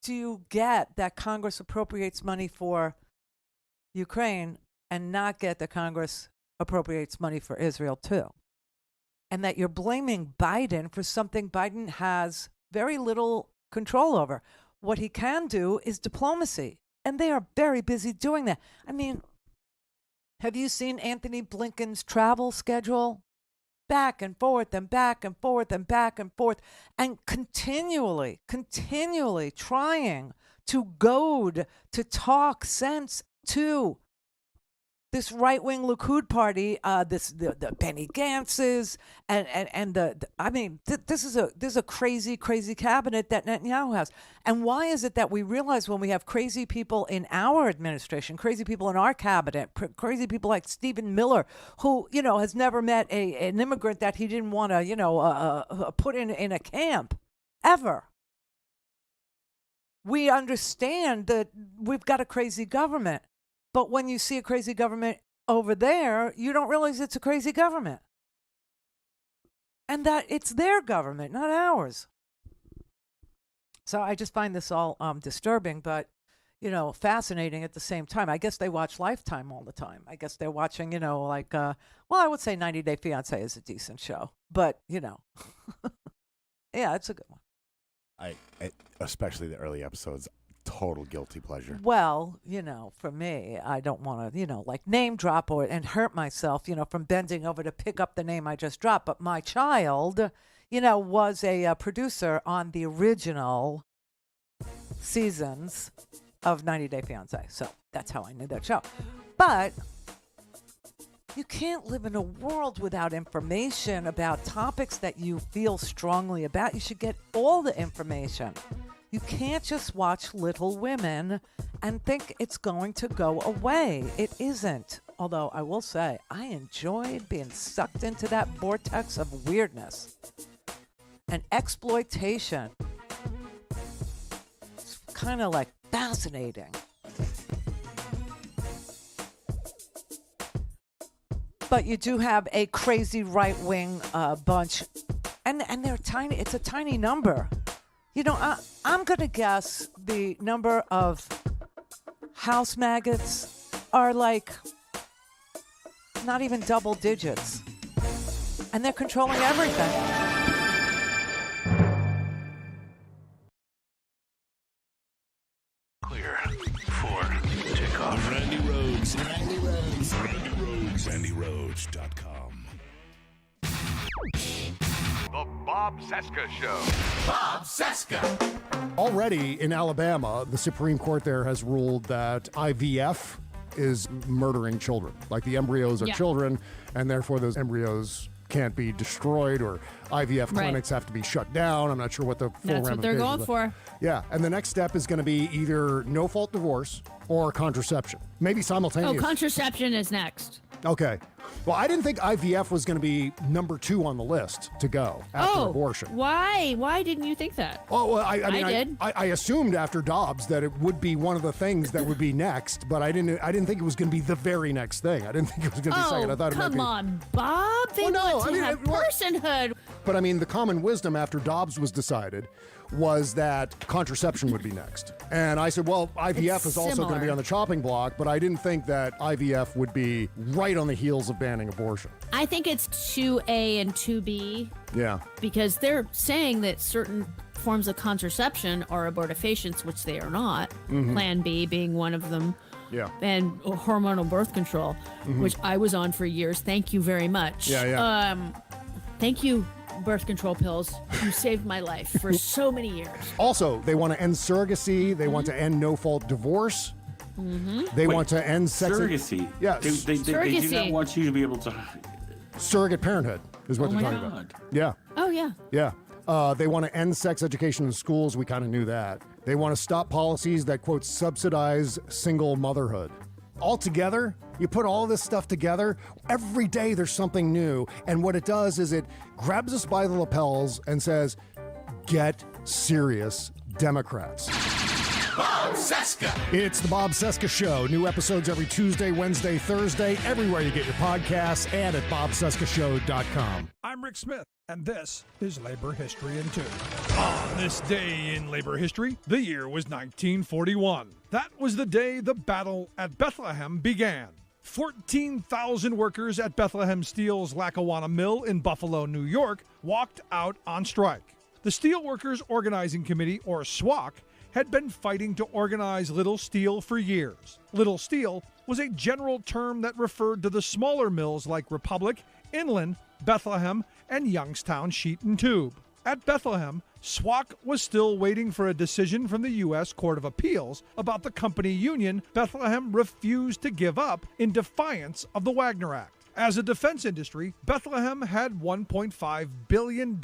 do you get that Congress appropriates money for Ukraine and not get that Congress appropriates money for Israel too? And that you're blaming Biden for something Biden has very little control over. What he can do is diplomacy, and they are very busy doing that. I mean, have you seen Anthony Blinken's travel schedule? Back and forth and back and forth and back and forth, and continually trying to goad, to talk sense to this right-wing Likud party, the Benny Gantz's, and this is a crazy cabinet that Netanyahu has. And why is it that we realize when we have crazy people in our administration, crazy people in our cabinet, crazy people like Stephen Miller, who has never met an immigrant that he didn't want to put in a camp ever. We understand that we've got a crazy government. But when you see a crazy government over there, you don't realize it's a crazy government. And that it's their government, not ours. So I just find this all disturbing, but, fascinating at the same time. I guess they watch Lifetime all the time. I guess they're watching, I would say 90 Day Fiancé is a decent show. But, yeah, it's a good one. I especially the early episodes. Total guilty pleasure. Well, for me, I don't want to, name drop and hurt myself, from bending over to pick up the name I just dropped. But my child, was a producer on the original seasons of 90 Day Fiancé. So that's how I knew that show. But you can't live in a world without information about topics that you feel strongly about. You should get all the information. You can't just watch Little Women and think it's going to go away. It isn't. Although I will say, I enjoyed being sucked into that vortex of weirdness and exploitation. It's kind of fascinating. But you do have a crazy right-wing bunch, and they're tiny. It's a tiny number. I'm going to guess the number of house maggots are not even double digits. And they're controlling everything. Clear for takeoff. Randi Rhodes. RandiRhodes.com. The Bob Cesca Show. Bob Cesca. Already in Alabama, the Supreme Court there has ruled that IVF is murdering children. Like the embryos are children, and therefore those embryos can't be destroyed, or IVF clinics have to be shut down. I'm not sure what the full That's what they're going for. Yeah, and the next step is going to be either no-fault divorce or contraception. Maybe simultaneous. Oh, contraception is next. Okay. Well, I didn't think IVF was going to be number 2 on the list to go after abortion. Why? Why didn't you think that? Oh, well, I mean, I did. I assumed after Dobbs that it would be one of the things that would be next, but I didn't think it was going to be the very next thing. I didn't think it was going to be second. I thought it might be. Come on, Bob. They want to have personhood. But I mean, the common wisdom after Dobbs was decided was that contraception would be next. And I said, well, IVF is also going to be on the chopping block, but I didn't think that IVF would be right on the heels of banning abortion. I think it's 2A and 2B. Yeah. Because they're saying that certain forms of contraception are abortifacients, which they are not. Mhm. Plan B being one of them. Yeah. And hormonal birth control, which I was on for years. Thank you very much. Yeah. Thank you, birth control pills. You saved my life for so many years. Also, they want to end surrogacy. They want to end no-fault divorce. They want to end sex. Surrogacy. Yeah. They do not want you to be able to. Surrogate parenthood is what Oh they're my talking God. about. Yeah. Oh, yeah. Yeah. They want to end sex education in schools. We kind of knew that. They want to stop policies that, quote, subsidize single motherhood. Altogether, you put all this stuff together, every day there's something new. And what it does is it grabs us by the lapels and says, get serious, Democrats. Bob Cesca. It's the Bob Cesca Show. New episodes every Tuesday, Wednesday, Thursday, everywhere you get your podcasts and at bobcescashow.com. I'm Rick Smith, and this is Labor History in 2. On this day in labor history, the year was 1941. That was the day the Battle at Bethlehem began. 14,000 workers at Bethlehem Steel's Lackawanna Mill in Buffalo, New York, walked out on strike. The Steelworkers Organizing Committee, or SWOC, had been fighting to organize Little Steel for years. Little Steel was a general term that referred to the smaller mills like Republic, Inland, Bethlehem, and Youngstown Sheet and Tube. At Bethlehem, SWOC was still waiting for a decision from the U.S. Court of Appeals about the company union Bethlehem refused to give up in defiance of the Wagner Act. As a defense industry, Bethlehem had $1.5 billion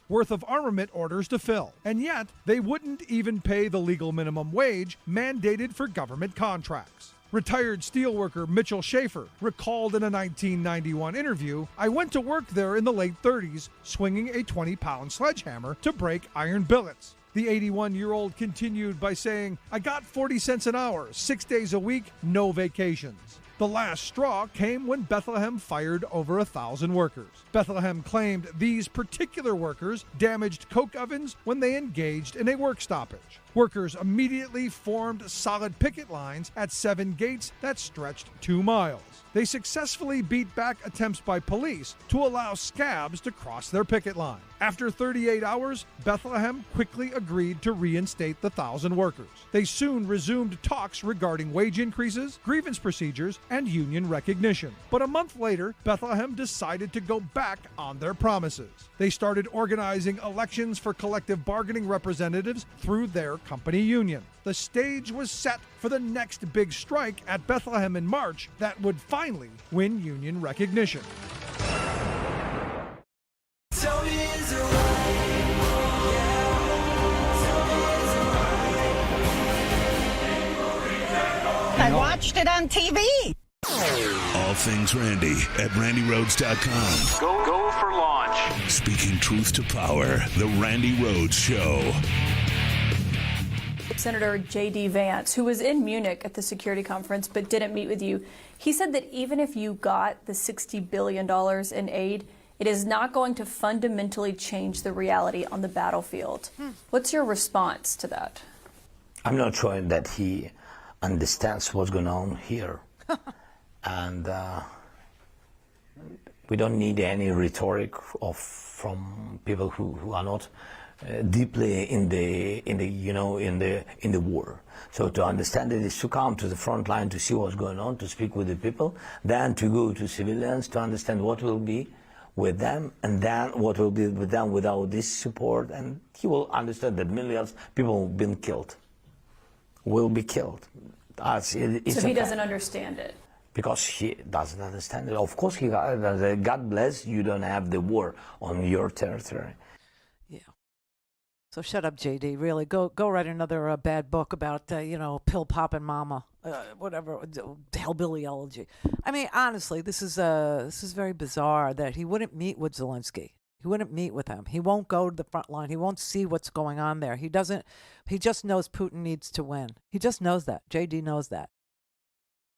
worth of armament orders to fill, and yet they wouldn't even pay the legal minimum wage mandated for government contracts. Retired steelworker Mitchell Schaefer recalled in a 1991 interview, "I went to work there in the late 30s, swinging a 20-pound sledgehammer to break iron billets." The 81-year-old continued by saying, "I got 40 cents an hour, 6 days a week, no vacations." The last straw came when Bethlehem fired over 1,000 workers. Bethlehem claimed these particular workers damaged coke ovens when they engaged in a work stoppage. Workers immediately formed solid picket lines at 7 gates that stretched 2 miles. They successfully beat back attempts by police to allow scabs to cross their picket line. After 38 hours, Bethlehem quickly agreed to reinstate the 1,000 workers. They soon resumed talks regarding wage increases, grievance procedures, and union recognition. But a month later, Bethlehem decided to go back on their promises. They started organizing elections for collective bargaining representatives through their company union. The stage was set for the next big strike at Bethlehem in March that would finally win union recognition. I watched it on TV. All things Randy at RandyRhodes.com. Go for launch. Speaking truth to power, the Randi Rhodes Show. Senator J.D. Vance, who was in Munich at the security conference but didn't meet with you, he said that even if you got the $60 billion in aid, it is not going to fundamentally change the reality on the battlefield. What's your response to that? I'm not sure that he understands what's going on here. And we don't need any rhetoric from people who are not deeply in the war. So to understand it is to come to the front line to see what's going on, to speak with the people, then to go to civilians to understand what will be with them, and then what will be with them without this support, and he will understand that millions of people have been killed, will be killed. So he doesn't understand it. Because he doesn't understand it. Of course, God bless you don't have the war on your territory. So shut up, JD. Really, go write another bad book about pill popping mama, whatever, hillbilly elegy. I mean, honestly, this is very bizarre that he wouldn't meet with Zelensky. He wouldn't meet with him. He won't go to the front line. He won't see what's going on there. He doesn't. He just knows Putin needs to win. He just knows that. JD knows that,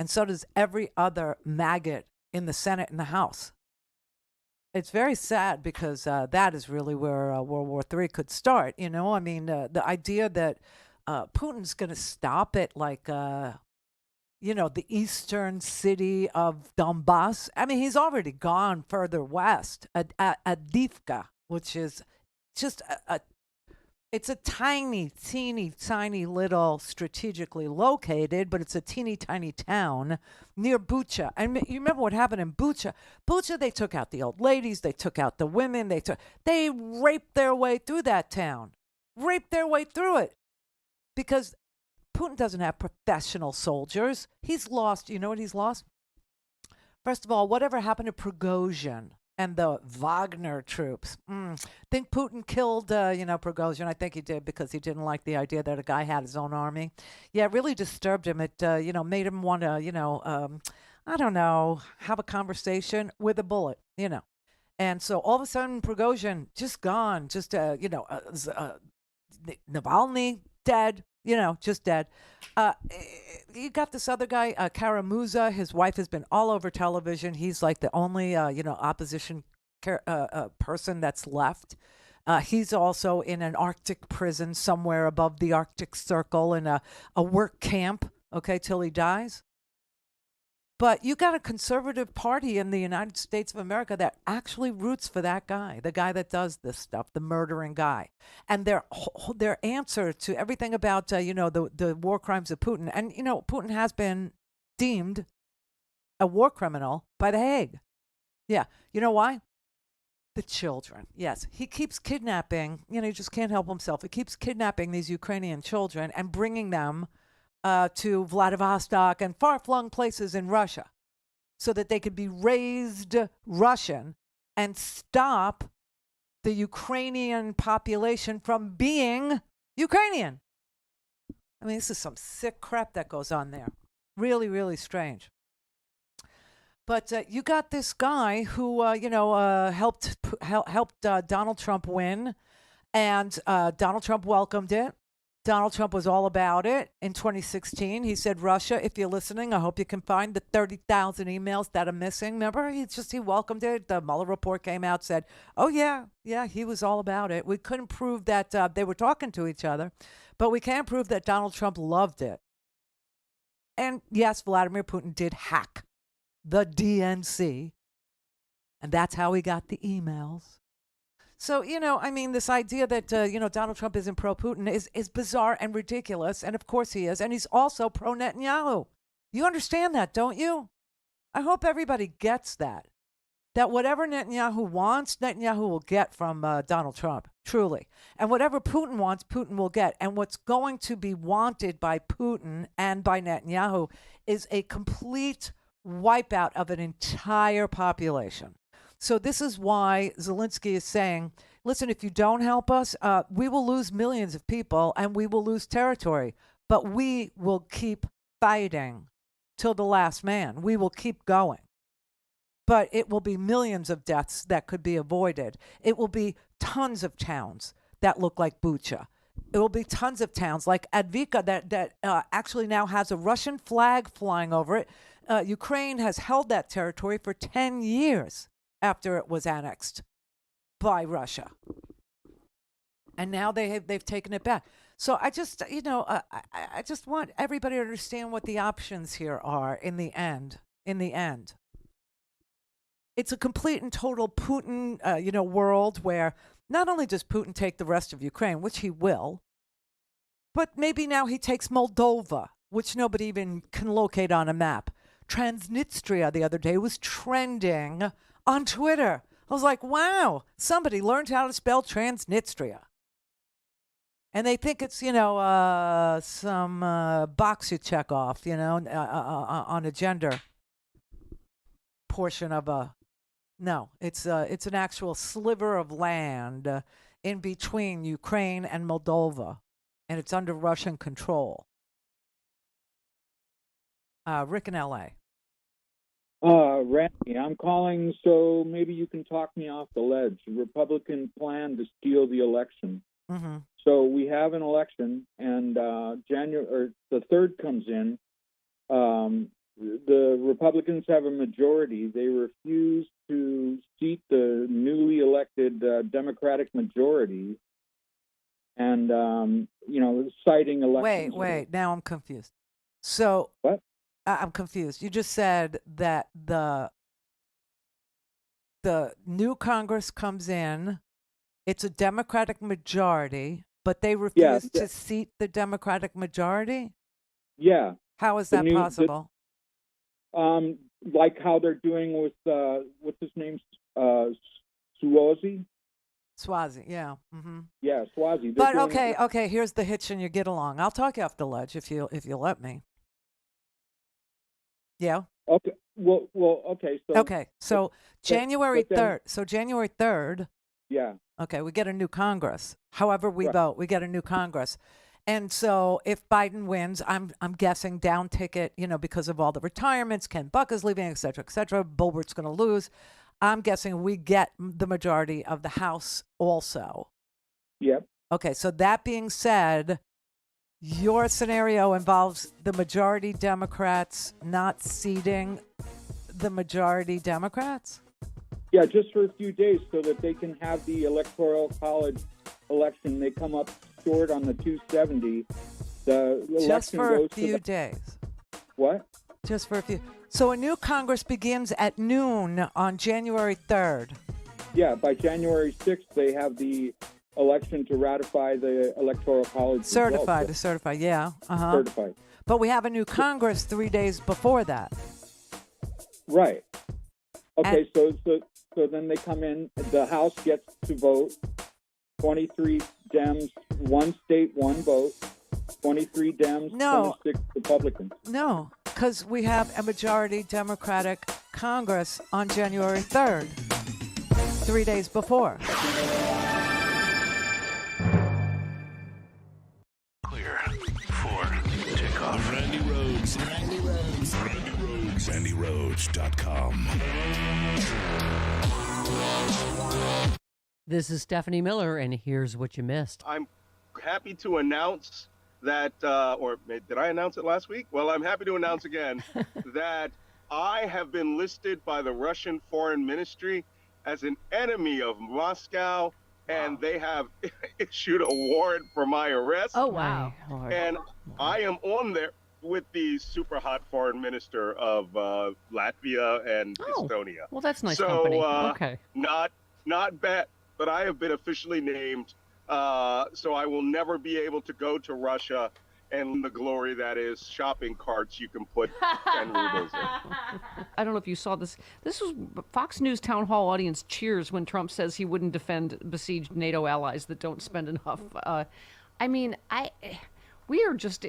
and so does every other maggot in the Senate and the House. It's very sad because that is really where World War III could start. I mean, the idea that Putin's going to stop at the eastern city of Donbass. I mean, he's already gone further west, Adivka, which is just it's a tiny, teeny, tiny little strategically located, but it's a teeny, tiny town near Bucha. And you remember what happened in Bucha? Bucha, they took out the old ladies, they took out the women, they raped their way through that town, raped their way through it, because Putin doesn't have professional soldiers. He's lost. You know what he's lost? First of all, whatever happened to Prigozhin and the Wagner troops? Think Putin killed, Prigozhin? I think he did because he didn't like the idea that a guy had his own army. Yeah, it really disturbed him. It, made him want to, I don't know, have a conversation with a bullet, And so all of a sudden, Prigozhin just gone. Just, Navalny dead. Just dead. You got this other guy, Karamuza. His wife has been all over television. He's like the only, opposition person that's left. He's also in an Arctic prison somewhere above the Arctic Circle in a work camp, till he dies. But you got a conservative party in the United States of America that actually roots for that guy, the guy that does this stuff, the murdering guy. And their answer to everything about, the war crimes of Putin. And, Putin has been deemed a war criminal by The Hague. Yeah. You know why? The children. Yes. He keeps kidnapping, he just can't help himself. He keeps kidnapping these Ukrainian children and bringing them to Vladivostok and far-flung places in Russia so that they could be raised Russian and stop the Ukrainian population from being Ukrainian. I mean, this is some sick crap that goes on there. Really, really strange. But you got this guy who, helped Donald Trump win, and Donald Trump welcomed it. Donald Trump was all about it in 2016. He said, Russia, if you're listening, I hope you can find the 30,000 emails that are missing. Remember, he welcomed it. The Mueller report came out, said, oh, yeah, he was all about it. We couldn't prove that they were talking to each other, but we can prove that Donald Trump loved it. And yes, Vladimir Putin did hack the DNC, and that's how he got the emails. So, this idea that, Donald Trump isn't pro-Putin is bizarre and ridiculous. And of course he is. And he's also pro-Netanyahu. You understand that, don't you? I hope everybody gets that. That whatever Netanyahu wants, Netanyahu will get from Donald Trump, truly. And whatever Putin wants, Putin will get. And what's going to be wanted by Putin and by Netanyahu is a complete wipeout of an entire population. So this is why Zelensky is saying, listen, if you don't help us, we will lose millions of people and we will lose territory. But we will keep fighting till the last man. We will keep going. But it will be millions of deaths that could be avoided. It will be tons of towns that look like Bucha. It will be tons of towns like Advika that actually now has a Russian flag flying over it. Ukraine has held that territory for 10 years. After it was annexed by Russia. And now they've taken it back. So I just, I just want everybody to understand what the options here are in the end. It's a complete and total Putin, world where not only does Putin take the rest of Ukraine, which he will, but maybe now he takes Moldova, which nobody even can locate on a map. Transnistria the other day was trending on Twitter. I was like, wow, somebody learned how to spell Transnistria. And they think it's, some box you check off, on a gender portion of a... No, it's an actual sliver of land in between Ukraine and Moldova, and it's under Russian control. Rick in L.A. Randy, I'm calling so maybe you can talk me off the ledge. The Republican plan to steal the election. Mm-hmm. So we have an election, and the 3rd comes in. The Republicans have a majority. They refuse to seat the newly elected Democratic majority, and citing elections. Wait. Now I'm confused. So what? I'm confused. You just said that the new Congress comes in. It's a Democratic majority, but they refuse to seat the Democratic majority? Yeah. How is that possible? Like how they're doing with, what's his name? Swazi? Swazi, yeah. Mm-hmm. Yeah, Swazi. But okay, here's the hitch and you get along. I'll talk you off the ledge if you let me. Yeah. Okay. Well, okay. So January 3rd. So January 3rd. Yeah. Okay, we get a new Congress. However we vote, we get a new Congress. And so if Biden wins, I'm guessing down ticket, because of all the retirements, Ken Buck is leaving, et cetera, Boebert's going to lose. I'm guessing we get the majority of the House also. Yep. Okay, so that being said, your scenario involves the majority Democrats not seating the majority Democrats? Yeah, just for a few days so that they can have the Electoral College election. They come up short on the 270. The election just for goes a few days. What? Just for a few. So a new Congress begins at noon on January 3rd. Yeah, by January 6th, they have the election to ratify the Electoral College. Certified, yeah. Uh-huh. Certified. But we have a new Congress 3 days before that. Right. Okay, so then they come in, the House gets to vote, 23 Dems, one state, one vote, 23 Dems, 26 Republicans. No, because we have a majority Democratic Congress on January 3rd, 3 days before. Clear for takeoff. Randi Rhodes. RandiRhodes.com. This is Stephanie Miller, and here's what you missed. I'm happy to announce that, or did I announce it last week? Well, I'm happy to announce again that I have been listed by the Russian Foreign Ministry as an enemy of Moscow, and they have issued a warrant for my arrest. Oh, wow. And I am on there with the super hot foreign minister of Latvia and Estonia. Well, that's nice company. Okay. Not bad, but I have been officially named, so I will never be able to go to Russia and the glory that is shopping carts you can put 10 rubles in. I don't know if you saw this. This was Fox News town hall audience cheers when Trump says he wouldn't defend besieged NATO allies that don't spend enough. We are just,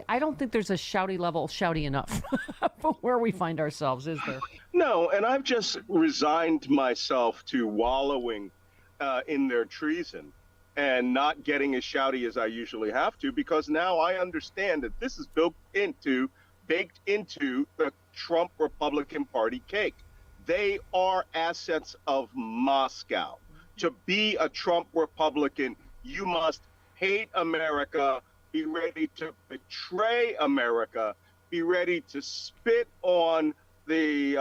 I don't think there's a shouty level shouty enough for where we find ourselves, is there? No, and I've just resigned myself to wallowing in their treason and not getting as shouty as I usually have to, because now I understand that this is baked into the Trump Republican Party cake. They are assets of Moscow. To be a Trump Republican, you must hate America, be ready to betray America, be ready to spit on the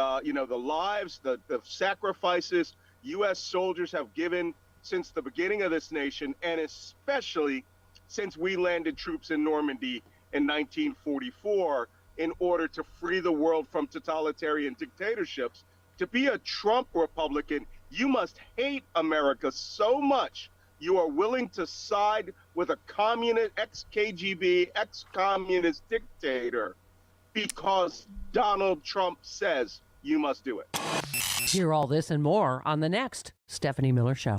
lives, the sacrifices U.S. soldiers have given since the beginning of this nation, and especially since we landed troops in Normandy in 1944 in order to free the world from totalitarian dictatorships. To be a Trump Republican, you must hate America so much you are willing to side with a communist, ex-KGB, ex-communist dictator because Donald Trump says you must do it. Hear all this and more on the next Stephanie Miller Show.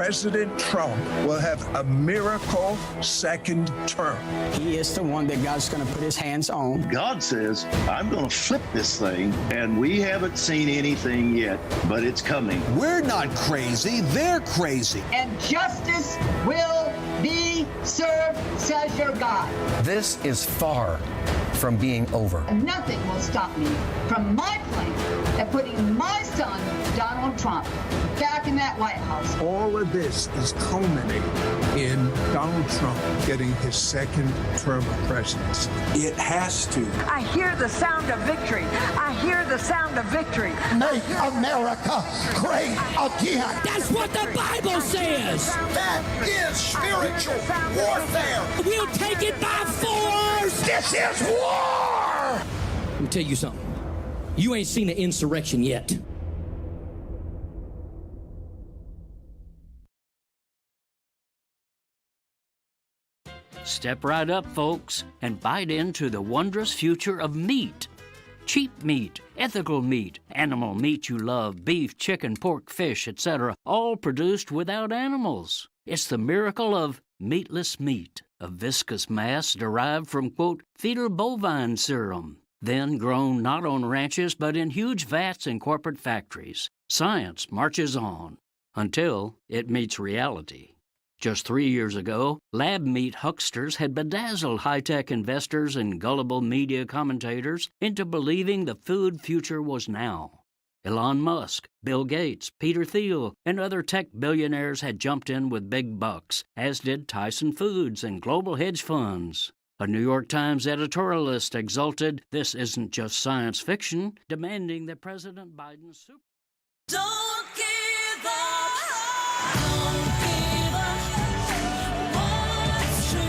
President Trump will have a miracle second term. He is the one that God's going to put his hands on. God says, I'm going to flip this thing, and we haven't seen anything yet, but it's coming. We're not crazy, they're crazy. And justice will be served, says your God. This is far from being over. Nothing will stop me from my plan of putting my son, Donald Trump, back in that White House. All of this is culminating in Donald Trump getting his second term of presidency. It has to. I hear the sound of victory. I hear the sound of victory. Make America great again. That's what the Bible says. That is spiritual warfare. We'll take it by force. This is war. Let me tell you something. You ain't seen an insurrection yet. Step right up, folks, and bite into the wondrous future of meat. Cheap meat, ethical meat, animal meat you love, beef, chicken, pork, fish, etc., all produced without animals. It's the miracle of meatless meat, a viscous mass derived from, quote, fetal bovine serum, then grown not on ranches but in huge vats in corporate factories. Science marches on until it meets reality. Just 3 years ago, lab meat hucksters had bedazzled high-tech investors and gullible media commentators into believing the food future was now. Elon Musk, Bill Gates, Peter Thiel, and other tech billionaires had jumped in with big bucks, as did Tyson Foods and global hedge funds. A New York Times editorialist exulted, "This isn't just science fiction," demanding that President Biden's super... Don't give up. Don't give up. What's true?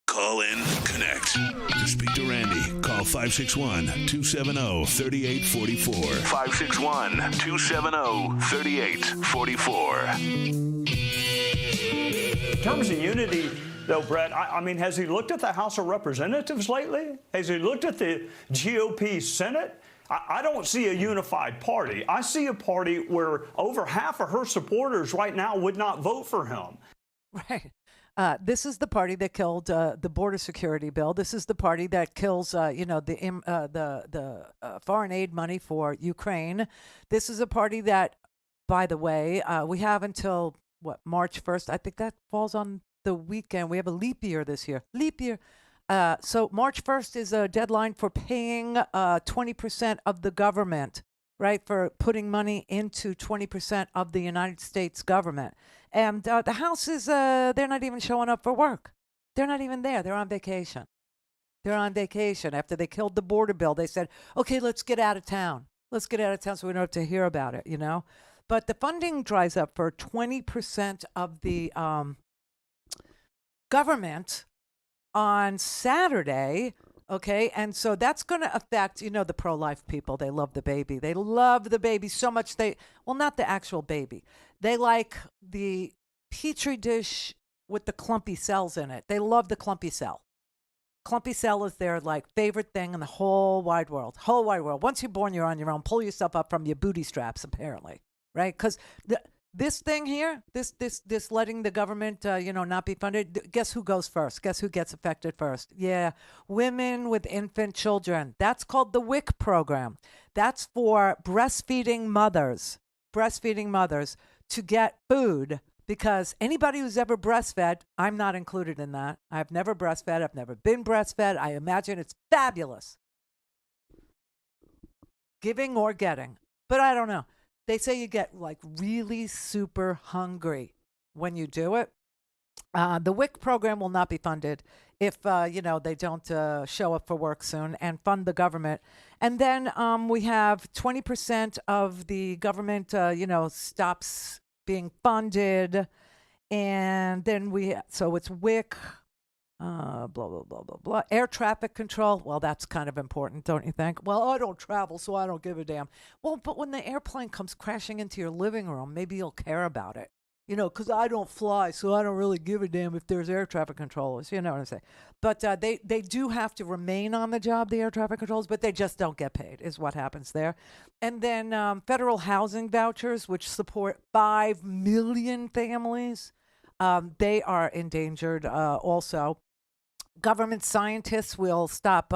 Call in, connect. To speak to Randi, call 561-270-3844. 561-270-3844. In terms of unity, though, Brett, I mean, has he looked at the House of Representatives lately? Has he looked at the GOP Senate? I don't see a unified party. I see a party where over half of her supporters right now would not vote for him. Right. This is the party that killed the border security bill. This is the party that kills, the foreign aid money for Ukraine. This is a party that, by the way, we have until, March 1st? I think that falls on the weekend. We have a leap year this year. Leap year. So March 1st is a deadline for paying 20% of the government, right, for putting money into 20% of the United States government. And the House is, they're not even showing up for work. They're not even there. They're on vacation. They're on vacation. After they killed the border bill, they said, okay, let's get out of town. Let's get out of town so we don't have to hear about it, you know? But the funding dries up for 20% of the government on Saturday. Okay, and so that's going to affect, the pro-life people. They love the baby. They love the baby so much not the actual baby. They like the Petri dish with the clumpy cells in it. They love the clumpy cell. Clumpy cell is their, favorite thing in the whole wide world. Whole wide world. Once you're born, you're on your own. Pull yourself up from your booty straps, apparently, right? Because this thing here, this letting the government, not be funded, guess who goes first? Guess who gets affected first? Yeah, women with infant children. That's called the WIC program. That's for breastfeeding mothers to get food, because anybody who's ever breastfed, I'm not included in that. I've never breastfed. I've never been breastfed. I imagine it's fabulous. Giving or getting. But I don't know. They say you get really super hungry when you do it. The WIC program will not be funded if, they don't show up for work soon and fund the government. And then we have 20% of the government, stops being funded. And then so it's WIC, blah, blah, blah, blah, blah. Air traffic control. Well, that's kind of important, don't you think? Well, I don't travel, so I don't give a damn. Well, but when the airplane comes crashing into your living room, maybe you'll care about it. because I don't fly, so I don't really give a damn if there's air traffic controllers. You know what I'm saying? But they do have to remain on the job, the air traffic controllers, but they just don't get paid, is what happens there. And then federal housing vouchers, which support 5 million families, they are endangered also. Government scientists will stop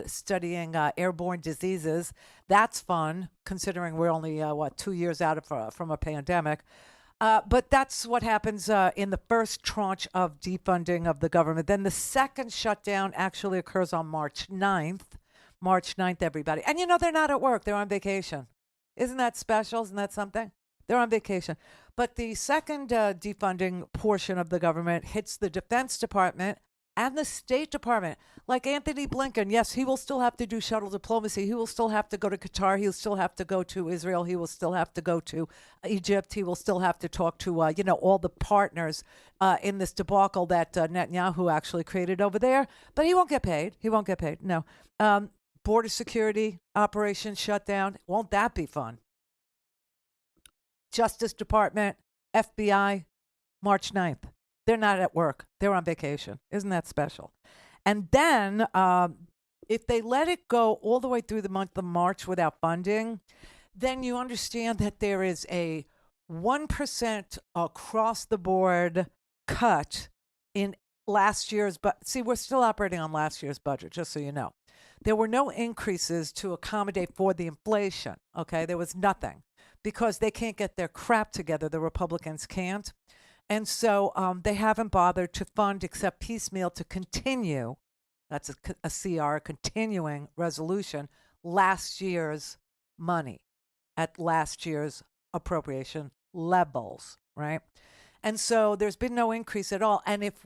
studying airborne diseases. That's fun, considering we're only, 2 years out from a pandemic. But that's what happens in the first tranche of defunding of the government. Then the second shutdown actually occurs on March 9th. March 9th, everybody. And they're not at work. They're on vacation. Isn't that special? Isn't that something? They're on vacation. But the second defunding portion of the government hits the Defense Department and the State Department. Like Anthony Blinken, yes, he will still have to do shuttle diplomacy. He will still have to go to Qatar. He will still have to go to Israel. He will still have to go to Egypt. He will still have to talk to, all the partners in this debacle that Netanyahu actually created over there. But he won't get paid. He won't get paid. No. Border security operation shut down. Won't that be fun? Justice Department, FBI, March 9th. They're not at work. They're on vacation. Isn't that special? And then if they let it go all the way through the month of March without funding, then you understand that there is a 1% across the board cut in last year's, but see, we're still operating on last year's budget, just so you know. There were no increases to accommodate for the inflation, okay? There was nothing because they can't get their crap together. The Republicans can't. And so they haven't bothered to fund except piecemeal to continue, that's a CR, a continuing resolution, last year's money at last year's appropriation levels, right? And so there's been no increase at all. And if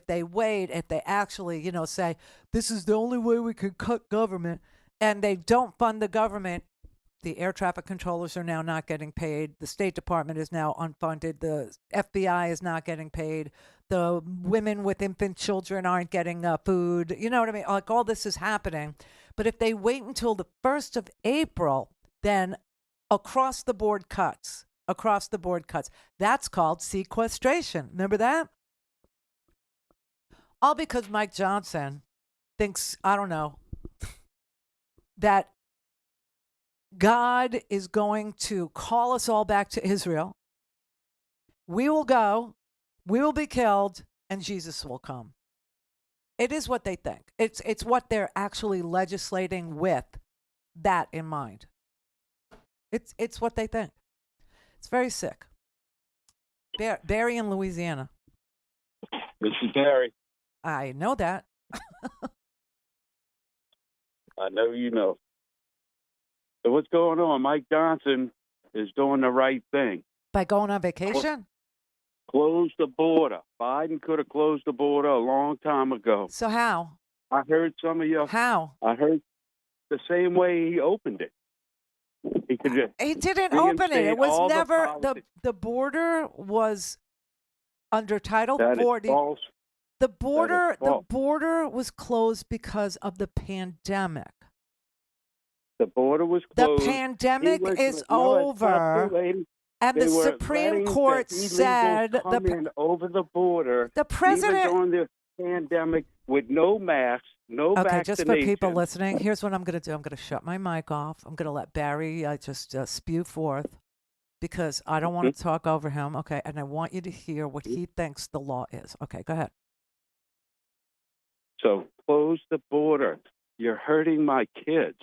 they actually, say, this is the only way we can cut government, and they don't fund the government, the air traffic controllers are now not getting paid. The State Department is now unfunded. The FBI is not getting paid. The women with infant children aren't getting food. You know what I mean? Like all this is happening. But if they wait until the 1st of April, then across the board cuts. That's called sequestration. Remember that? All because Mike Johnson thinks, I don't know, that God is going to call us all back to Israel. We will go, we will be killed, and Jesus will come. It is what they think. It's what they're actually legislating with that in mind. It's what they think. It's very sick. Barry in Louisiana. This is Barry. I know that. I know you know. So what's going on? Mike Johnson is doing the right thing. By going on vacation? Close the border. Biden could have closed the border a long time ago. So how? I heard some of you. How? I heard the same way he opened it. He didn't open it. It was never the border was under Title 40. False. The border was closed because of the pandemic. The border was closed. The pandemic is over. And the Supreme Court said over the border. The president even on the pandemic with no masks, no vaccination. Okay, just for people listening, here's what I'm going to do. I'm going to shut my mic off. I'm going to let Barry just spew forth because I don't want to talk over him. Okay, and I want you to hear what he thinks the law is. Okay, go ahead. So close the border. You're hurting my kids.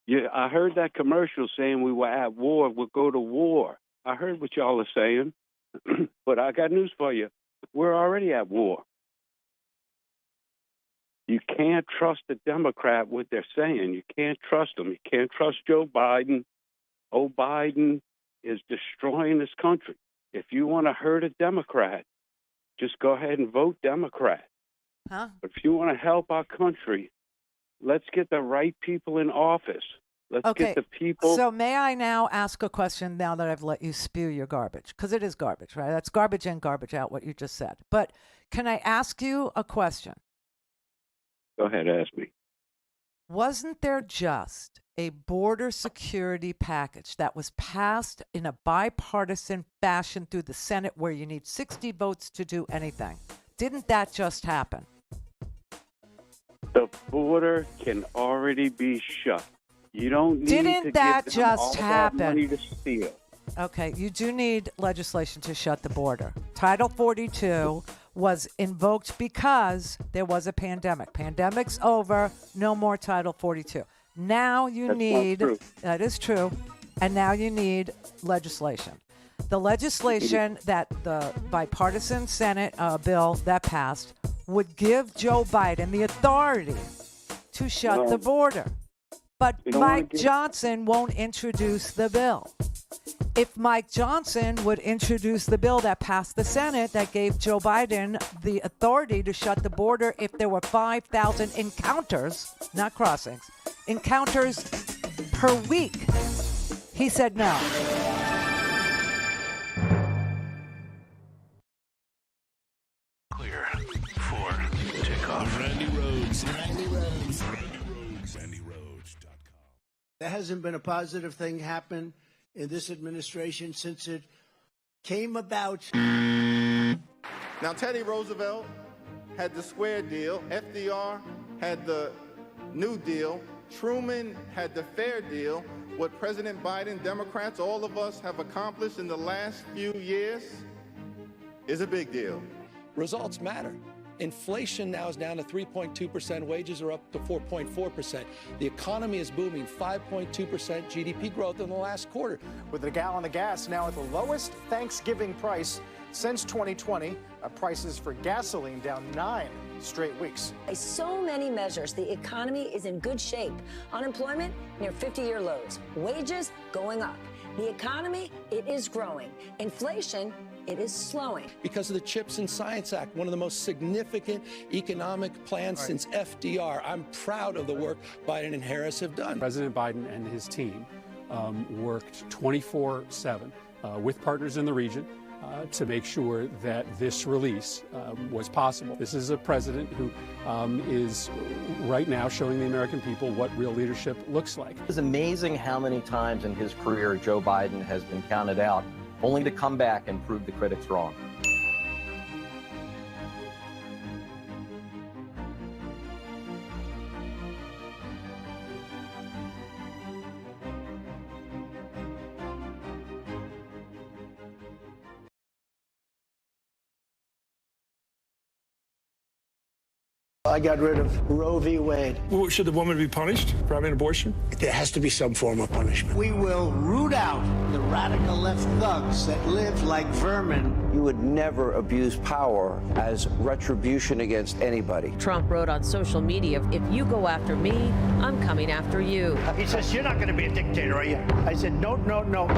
I heard that commercial saying we were at war. We'll go to war. I heard what y'all are saying, but I got news for you. We're already at war. You can't trust the Democrat, what they're saying. You can't trust them. You can't trust Joe Biden. Oh, Biden is destroying this country. If you want to hurt a Democrat, just go ahead and vote Democrat. Huh? But if you want to help our country, let's get the right people in office. Let's get the people. So may I now ask a question now that I've let you spew your garbage? Because it is garbage, right? That's garbage in, garbage out, what you just said. But can I ask you a question? Go ahead, ask me. Wasn't there just a border security package that was passed in a bipartisan fashion through the Senate where you need 60 votes to do anything. Didn't that just happen? The border can already be shut. You don't need Didn't to that give them just all that happen? money to steal. Okay, you do need legislation to shut the border. Title 42 was invoked because there was a pandemic. Pandemic's over, no more Title 42. Now you That's need, not true. that is true, and now you need legislation. The legislation that the bipartisan Senate bill that passed would give Joe Biden the authority to shut the border. But You don't wanna Mike Johnson won't introduce the bill. If Mike Johnson would introduce the bill that passed the Senate that gave Joe Biden the authority to shut the border if there were 5,000 encounters, not crossings, encounters per week, he said no. Clear for takeoff. Randi Rhodes. Randi Rhodes. RandiRhodes.com. There hasn't been a positive thing happen in this administration since it came about. Now, Teddy Roosevelt had the square deal. FDR had the New Deal. Truman had the fair deal. What President Biden, Democrats, all of us have accomplished in the last few years is a big deal. Results matter. Inflation now is down to 3.2%. Wages are up to 4.4%. The economy is booming, 5.2% GDP growth in the last quarter. With a gallon of gas now at the lowest Thanksgiving price since 2020, prices for gasoline down 9 straight weeks. By so many measures, the economy is in good shape. Unemployment near 50-year lows. Wages going up. The economy, it is growing. Inflation, it is slowing. Because of the CHIPS and Science Act, one of the most significant economic plans since FDR. I'm proud of the work Biden and Harris have done. President Biden and his team worked 24/7 with partners in the region to make sure that this release was possible. This is a president who is right now showing the American people what real leadership looks like. It's amazing how many times in his career Joe Biden has been counted out, only to come back and prove the critics wrong. I got rid of Roe v. Wade. Well, should the woman be punished for having an abortion? There has to be some form of punishment. We will root out the radical left thugs that live like vermin. You would never abuse power as retribution against anybody. Trump wrote on social media, if you go after me, I'm coming after you. He says, you're not going to be a dictator, are you? I said, no,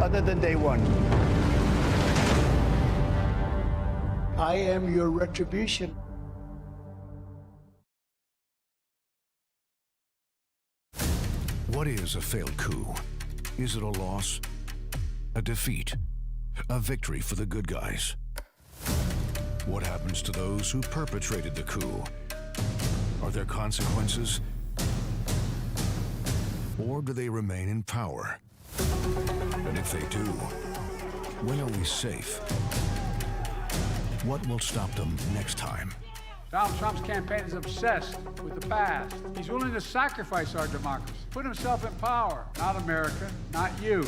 other than day one. I am your retribution. What is a failed coup? Is it a loss? A defeat? A victory for the good guys? What happens to those who perpetrated the coup? Are there consequences? Or do they remain in power? And if they do, when are we safe? What will stop them next time? Donald Trump's campaign is obsessed with the past. He's willing to sacrifice our democracy, put himself in power. Not America, not you.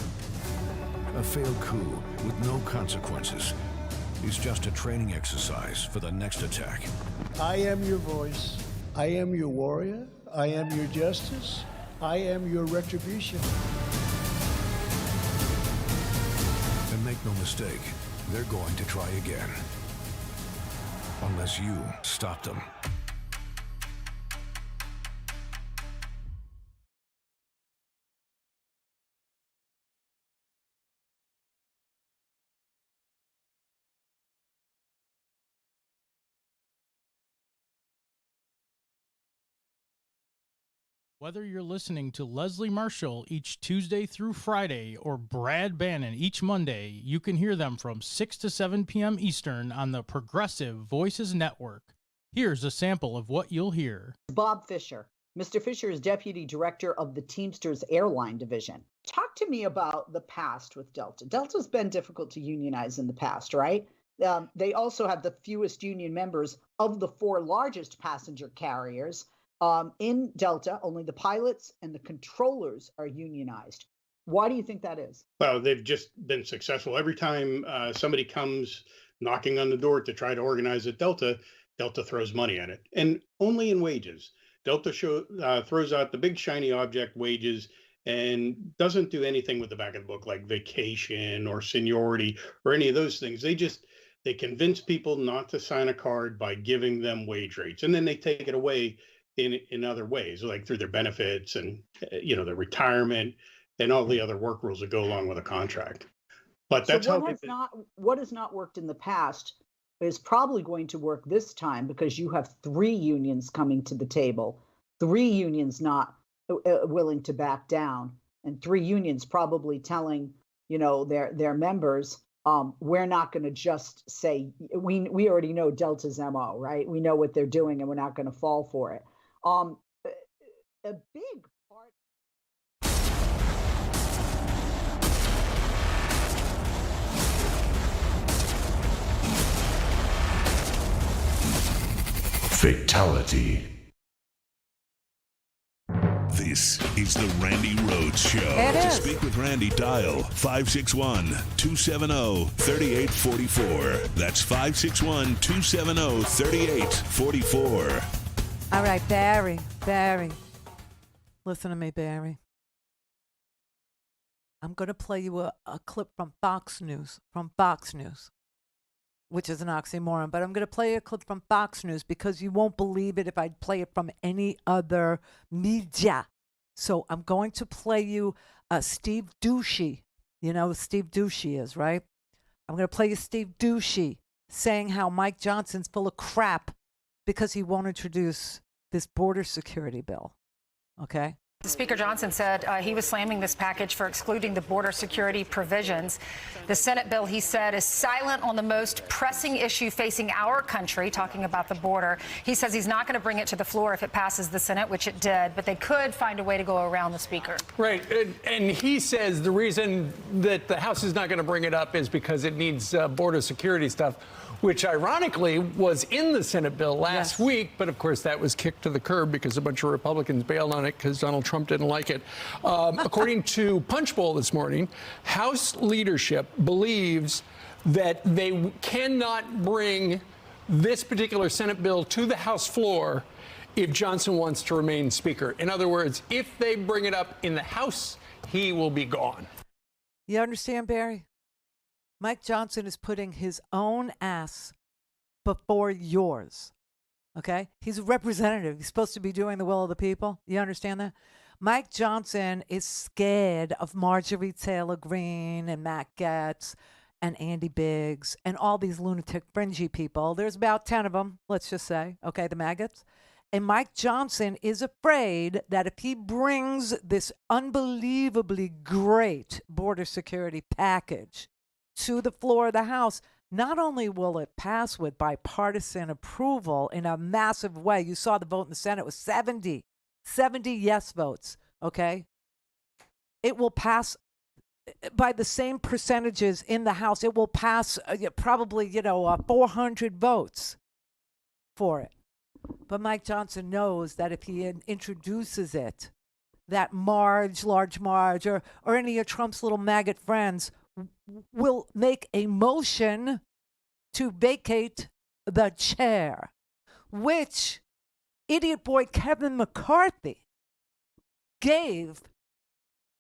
A failed coup with no consequences is just a training exercise for the next attack. I am your voice. I am your warrior. I am your justice. I am your retribution. And make no mistake, they're going to try again. Unless you stop them. Whether you're listening to Leslie Marshall each Tuesday through Friday or Brad Bannon each Monday, you can hear them from 6 to 7 p.m. Eastern on the Progressive Voices Network. Here's a sample of what you'll hear. Bob Fisher, Mr. Fisher is deputy director of the Teamsters Airline Division. Talk to me about the past with Delta. Delta's been difficult to unionize in the past, right? They also have the fewest union members of the 4 largest passenger carriers. In Delta, only the pilots and the controllers are unionized. Why do you think that is? Well, they've just been successful. Every time somebody comes knocking on the door to try to organize at Delta, Delta throws money at it, and only in wages. Delta throws out the big shiny object, wages, and doesn't do anything with the back of the book like vacation or seniority or any of those things. They convince people not to sign a card by giving them wage rates, and then they take it away in other ways, like through their benefits and their retirement and all the other work rules that go along with a contract. But that's what has not worked in the past is probably going to work this time, because you have 3 unions coming to the table, 3 unions not willing to back down, and 3 unions probably telling their members, we're not going to just say we already know Delta's MO, right? We know what they're doing, and we're not going to fall for it. A big part. Fatality. This is the Randi Rhodes Show. To speak with Randi, dial 561-270-3844. That's 561-270-3844. All right, Barry. Listen to me, Barry. I'm going to play you a clip from Fox News, which is an oxymoron, but I'm going to play a clip from Fox News because you won't believe it if I play it from any other media. So I'm going to play you Steve Doocy. You know who Steve Doocy is, right? I'm going to play you Steve Doocy saying how Mike Johnson's full of crap because he won't introduce this border security bill. Okay? Speaker Johnson said he was slamming this package for excluding the border security provisions. The Senate bill, he said, is silent on the most pressing issue facing our country, talking about the border. He says he's not going to bring it to the floor if it passes the Senate, which it did, but they could find a way to go around the Speaker. Right. And he says the reason that the House is not going to bring it up is because it needs border security stuff, which ironically was in the Senate bill last week. But of course, that was kicked to the curb because a bunch of Republicans bailed on it because Donald Trump didn't like it. According to Punchbowl this morning, House leadership believes that they cannot bring this particular Senate bill to the House floor if Johnson wants to remain Speaker. In other words, if they bring it up in the House, he will be gone. You understand, Barry? Mike Johnson is putting his own ass before yours, okay? He's a representative. He's supposed to be doing the will of the people. You understand that? Mike Johnson is scared of Marjorie Taylor Greene and Matt Gaetz and Andy Biggs and all these lunatic fringy people. There's about 10 of them, let's just say, okay, the maggots. And Mike Johnson is afraid that if he brings this unbelievably great border security package to the floor of the House, not only will it pass with bipartisan approval in a massive way. You saw the vote in the Senate was 70 yes votes, okay? It will pass by the same percentages in the House. It will pass probably, 400 votes for it. But Mike Johnson knows that if he introduces it, that Large Marge, or any of Trump's little maggot friends will make a motion to vacate the chair, which idiot boy Kevin McCarthy gave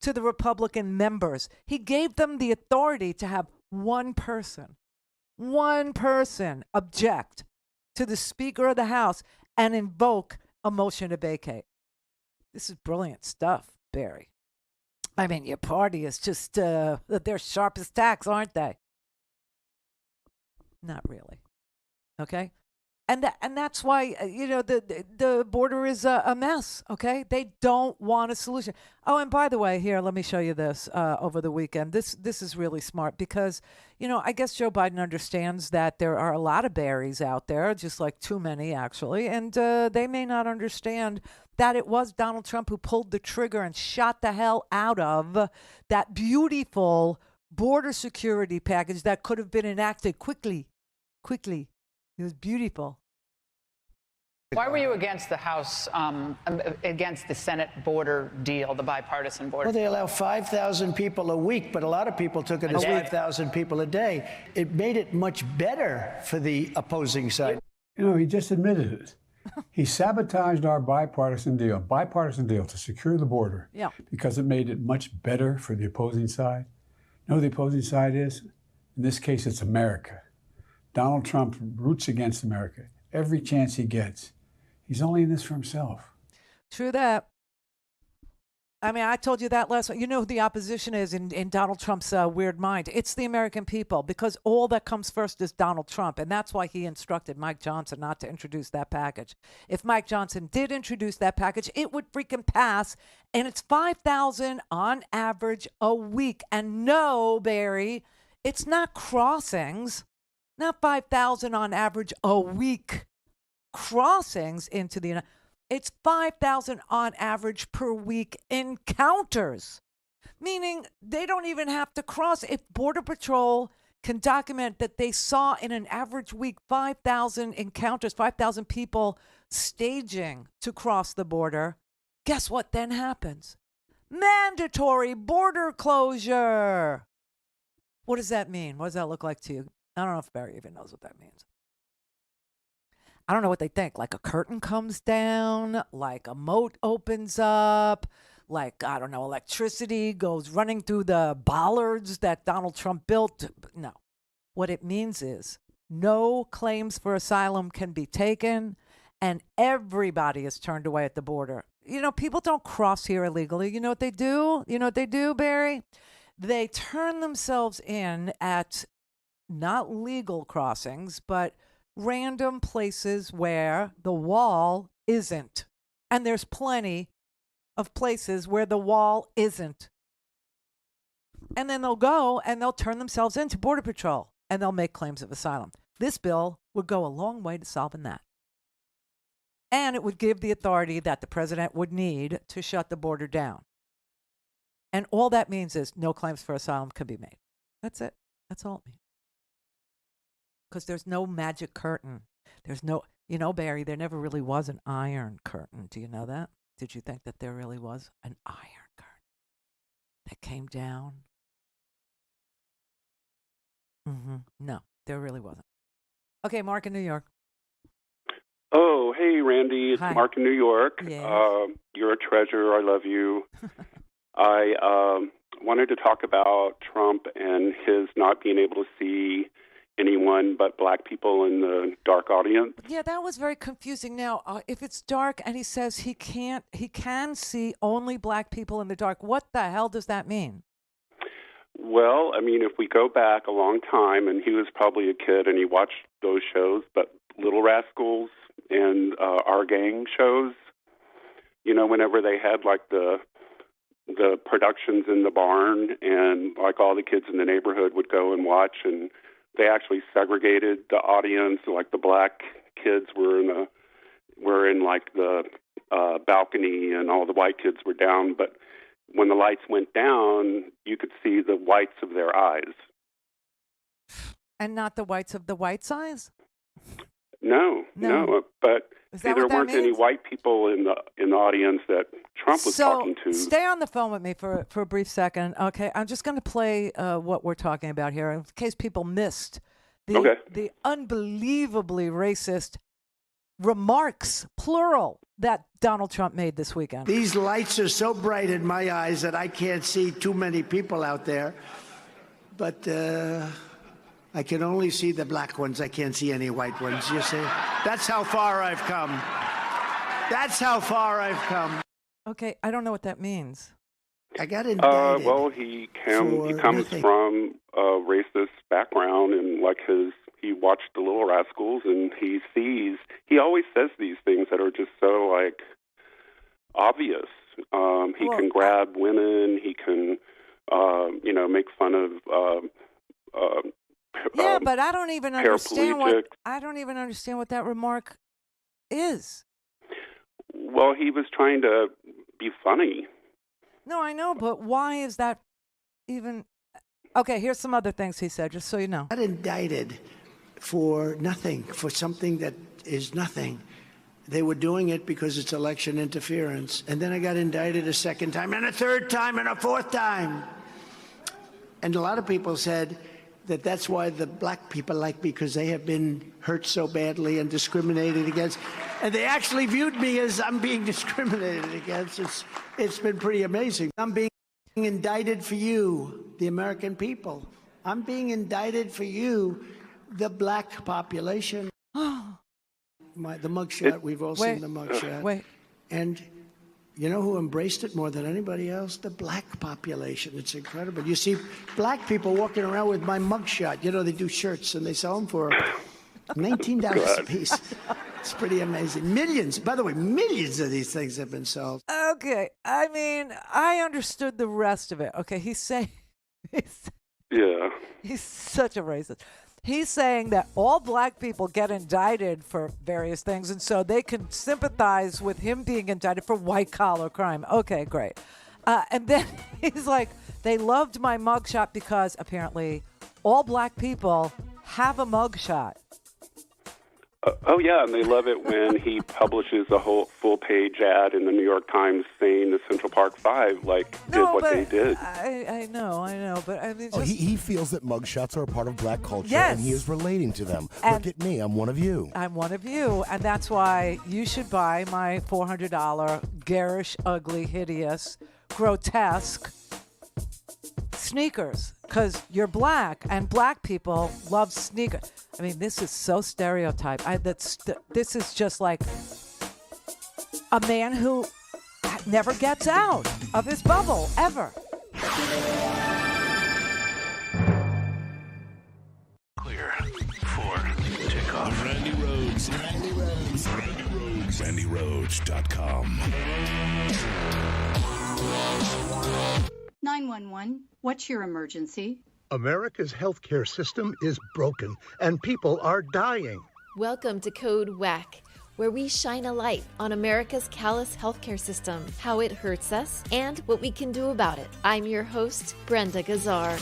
to the Republican members. He gave them the authority to have one person object to the Speaker of the House and invoke a motion to vacate. This is brilliant stuff, Barry. I mean, your party is just, they're sharp as tacks, aren't they? Not really. Okay? And that's why, the border is a mess, okay? They don't want a solution. Oh, and by the way, here, let me show you this over the weekend. This is really smart because, I guess Joe Biden understands that there are a lot of Barrys out there, just like too many, actually, and they may not understand that it was Donald Trump who pulled the trigger and shot the hell out of that beautiful border security package that could have been enacted quickly. It was beautiful. Why were you against the House, against the Senate border deal, the bipartisan border? Well, they allow 5,000 people a week, but a lot of people took it as 5,000 people a day. It made it much better for the opposing side. He just admitted it. He sabotaged our bipartisan deal to secure the border because it made it much better for the opposing side. You know who the opposing side is? In this case, it's America. Donald Trump roots against America every chance he gets. He's only in this for himself. True that. I mean, I told you that last week. You know who the opposition is in Donald Trump's weird mind? It's the American people, because all that comes first is Donald Trump. And that's why he instructed Mike Johnson not to introduce that package. If Mike Johnson did introduce that package, it would freaking pass. And it's 5,000 on average a week. And no, Barry, it's not crossings. Not 5,000 on average a week crossings into the United States. It's 5,000 on average per week encounters, meaning they don't even have to cross. If Border Patrol can document that they saw in an average week 5,000 encounters, 5,000 people staging to cross the border, guess what then happens? Mandatory border closure. What does that mean? What does that look like to you? I don't know if Barry even knows what that means. I don't know what they think. Like a curtain comes down, like a moat opens up, like, I don't know, electricity goes running through the bollards that Donald Trump built. No. What it means is no claims for asylum can be taken, and everybody is turned away at the border. People don't cross here illegally. You know what they do? You know what they do, Barry? They turn themselves in at not legal crossings, but random places where the wall isn't. And there's plenty of places where the wall isn't. And then they'll go and they'll turn themselves into Border Patrol and they'll make claims of asylum. This bill would go a long way to solving that. And it would give the authority that the president would need to shut the border down. And all that means is no claims for asylum can be made. That's it. That's all it means. Because there's no magic curtain. There's no, Barry, there never really was an iron curtain. Do you know that? Did you think that there really was an iron curtain that came down? No, there really wasn't. Okay, Mark in New York. Oh, hey, Randy. It's Hi. Mark in New York. Yes. You're a treasure. I love you. I wanted to talk about Trump and his not being able to see anyone but black people in the dark audience. Yeah, that was very confusing. Now, if it's dark and he says he can see only black people in the dark, what the hell does that mean? Well, I mean, if we go back a long time, and he was probably a kid and he watched those shows, but Little Rascals and Our Gang shows, whenever they had like the productions in the barn, and like all the kids in the neighborhood would go and watch, and they actually segregated the audience. Like the black kids were in like the balcony, and all the white kids were down. But when the lights went down, you could see the whites of their eyes. And not the whites of the white's eyes? No. But there weren't any white people in the audience that Trump was talking to. Stay on the phone with me for a brief second. Okay, I'm just going to play what we're talking about here in case people missed the unbelievably racist remarks, plural, that Donald Trump made this weekend. These lights are so bright in my eyes that I can't see too many people out there. But I can only see the black ones. I can't see any white ones, you see? That's how far I've come. That's how far I've come. Okay, I don't know what that means. I got indicted. Well, he comes from a racist background, and like he you watch The Little Rascals, and he always says these things that are just so, like, obvious. He can grab women. He can, make fun of. But I don't even understand what that remark is. Well, he was trying to be funny. No, I know, but why is that even? Okay, here's some other things he said, just so you know. Got indicted for nothing, for something that is nothing. They were doing it because it's election interference. And then I got indicted a second time, and a third time, and a fourth time. And a lot of people said that that's why the black people like me, because they have been hurt so badly and discriminated against. And they actually viewed me as I'm being discriminated against. It's been pretty amazing. I'm being indicted for you, the American people. I'm being indicted for you, the black population. The mugshot, we've all seen the mugshot. And you know who embraced it more than anybody else? The black population. It's incredible. You see black people walking around with my mugshot. You know, they do shirts and they sell them for $19 a piece. It's pretty amazing. Millions, by the way, millions of these things have been sold. Okay, I mean, I understood the rest of it. Okay, he's saying, he's such a racist. He's saying that all black people get indicted for various things, and so they can sympathize with him being indicted for white-collar crime. Okay, great. And then he's like, they loved my mugshot because apparently all black people have a mugshot. And they love it when he publishes a whole full-page ad in the New York Times saying the Central Park Five, did what they did. I know, but I mean, he feels that mugshots are a part of black culture, Yes. and he is relating to them. And look at me, I'm one of you. I'm one of you, and that's why you should buy my $400 garish, ugly, hideous, grotesque sneakers, because you're black, and black people love sneakers. I mean, this is so stereotyped. This is just like a man who never gets out of his bubble, ever. Clear for takeoff. Randi Rhodes. RandiRhodes.com. 911, what's your emergency? America's healthcare system is broken, and people are dying. Welcome to Code WAC, where we shine a light on America's callous healthcare system, how it hurts us, and what we can do about it. I'm your host, Brenda Gazzar.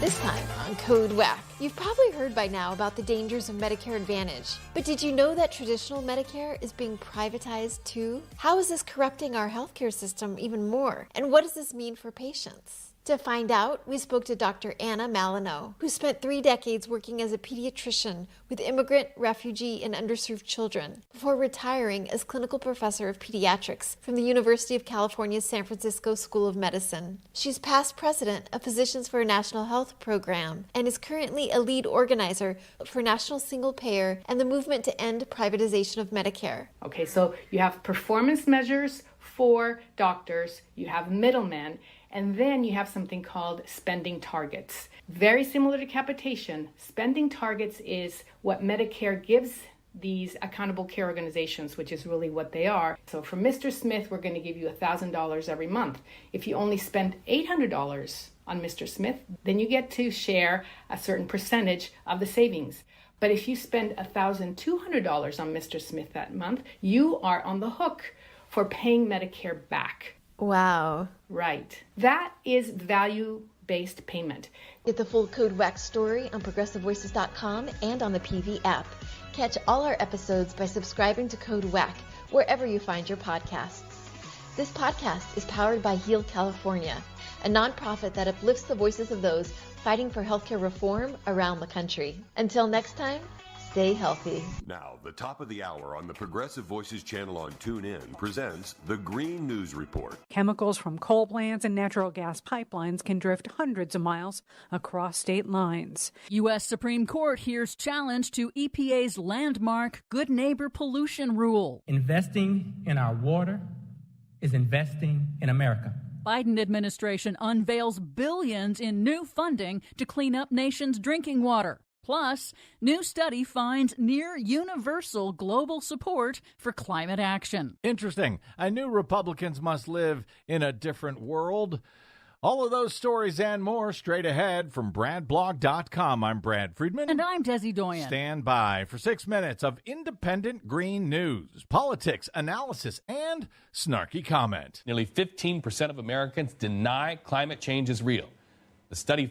This time on Code WAC, you've probably heard by now about the dangers of Medicare Advantage. But did you know that traditional Medicare is being privatized too? How is this corrupting our healthcare system even more? And what does this mean for patients? To find out, we spoke to Dr. Anna Malino, who spent 3 decades working as a pediatrician with immigrant, refugee, and underserved children before retiring as clinical professor of pediatrics from the University of California, San Francisco School of Medicine. She's past president of Physicians for a National Health Program and is currently a lead organizer for National Single Payer and the movement to end privatization of Medicare. Okay, so you have performance measures for doctors, you have middlemen, and then you have something called spending targets. Very similar to capitation, spending targets is what Medicare gives these accountable care organizations, which is really what they are. So for Mr. Smith, we're going to give you $1,000 every month. If you only spend $800 on Mr. Smith, then you get to share a certain percentage of the savings. But if you spend $1,200 on Mr. Smith that month, you are on the hook for paying Medicare back. Wow. Right. That is value-based payment. Get the full Code WAC story on ProgressiveVoices.com and on the PV app. Catch all our episodes by subscribing to Code WAC wherever you find your podcasts. This podcast is powered by Heal California, a nonprofit that uplifts the voices of those fighting for healthcare reform around the country. Until next time, stay healthy. Now, the top of the hour on the Progressive Voices channel on TuneIn presents the Green News Report. Chemicals from coal plants and natural gas pipelines can drift hundreds of miles across state lines. U.S. Supreme Court hears challenge to EPA's landmark Good Neighbor pollution rule. Investing in our water is investing in America. Biden administration unveils billions in new funding to clean up nation's drinking water. Plus, new study finds near universal global support for climate action. Interesting. I knew Republicans must live in a different world. All of those stories and more straight ahead from BradBlog.com. I'm Brad Friedman. And I'm Desi Doyen. Stand by for 6 minutes of independent green news, politics, analysis, and snarky comment. Nearly 15% of Americans deny climate change is real. The study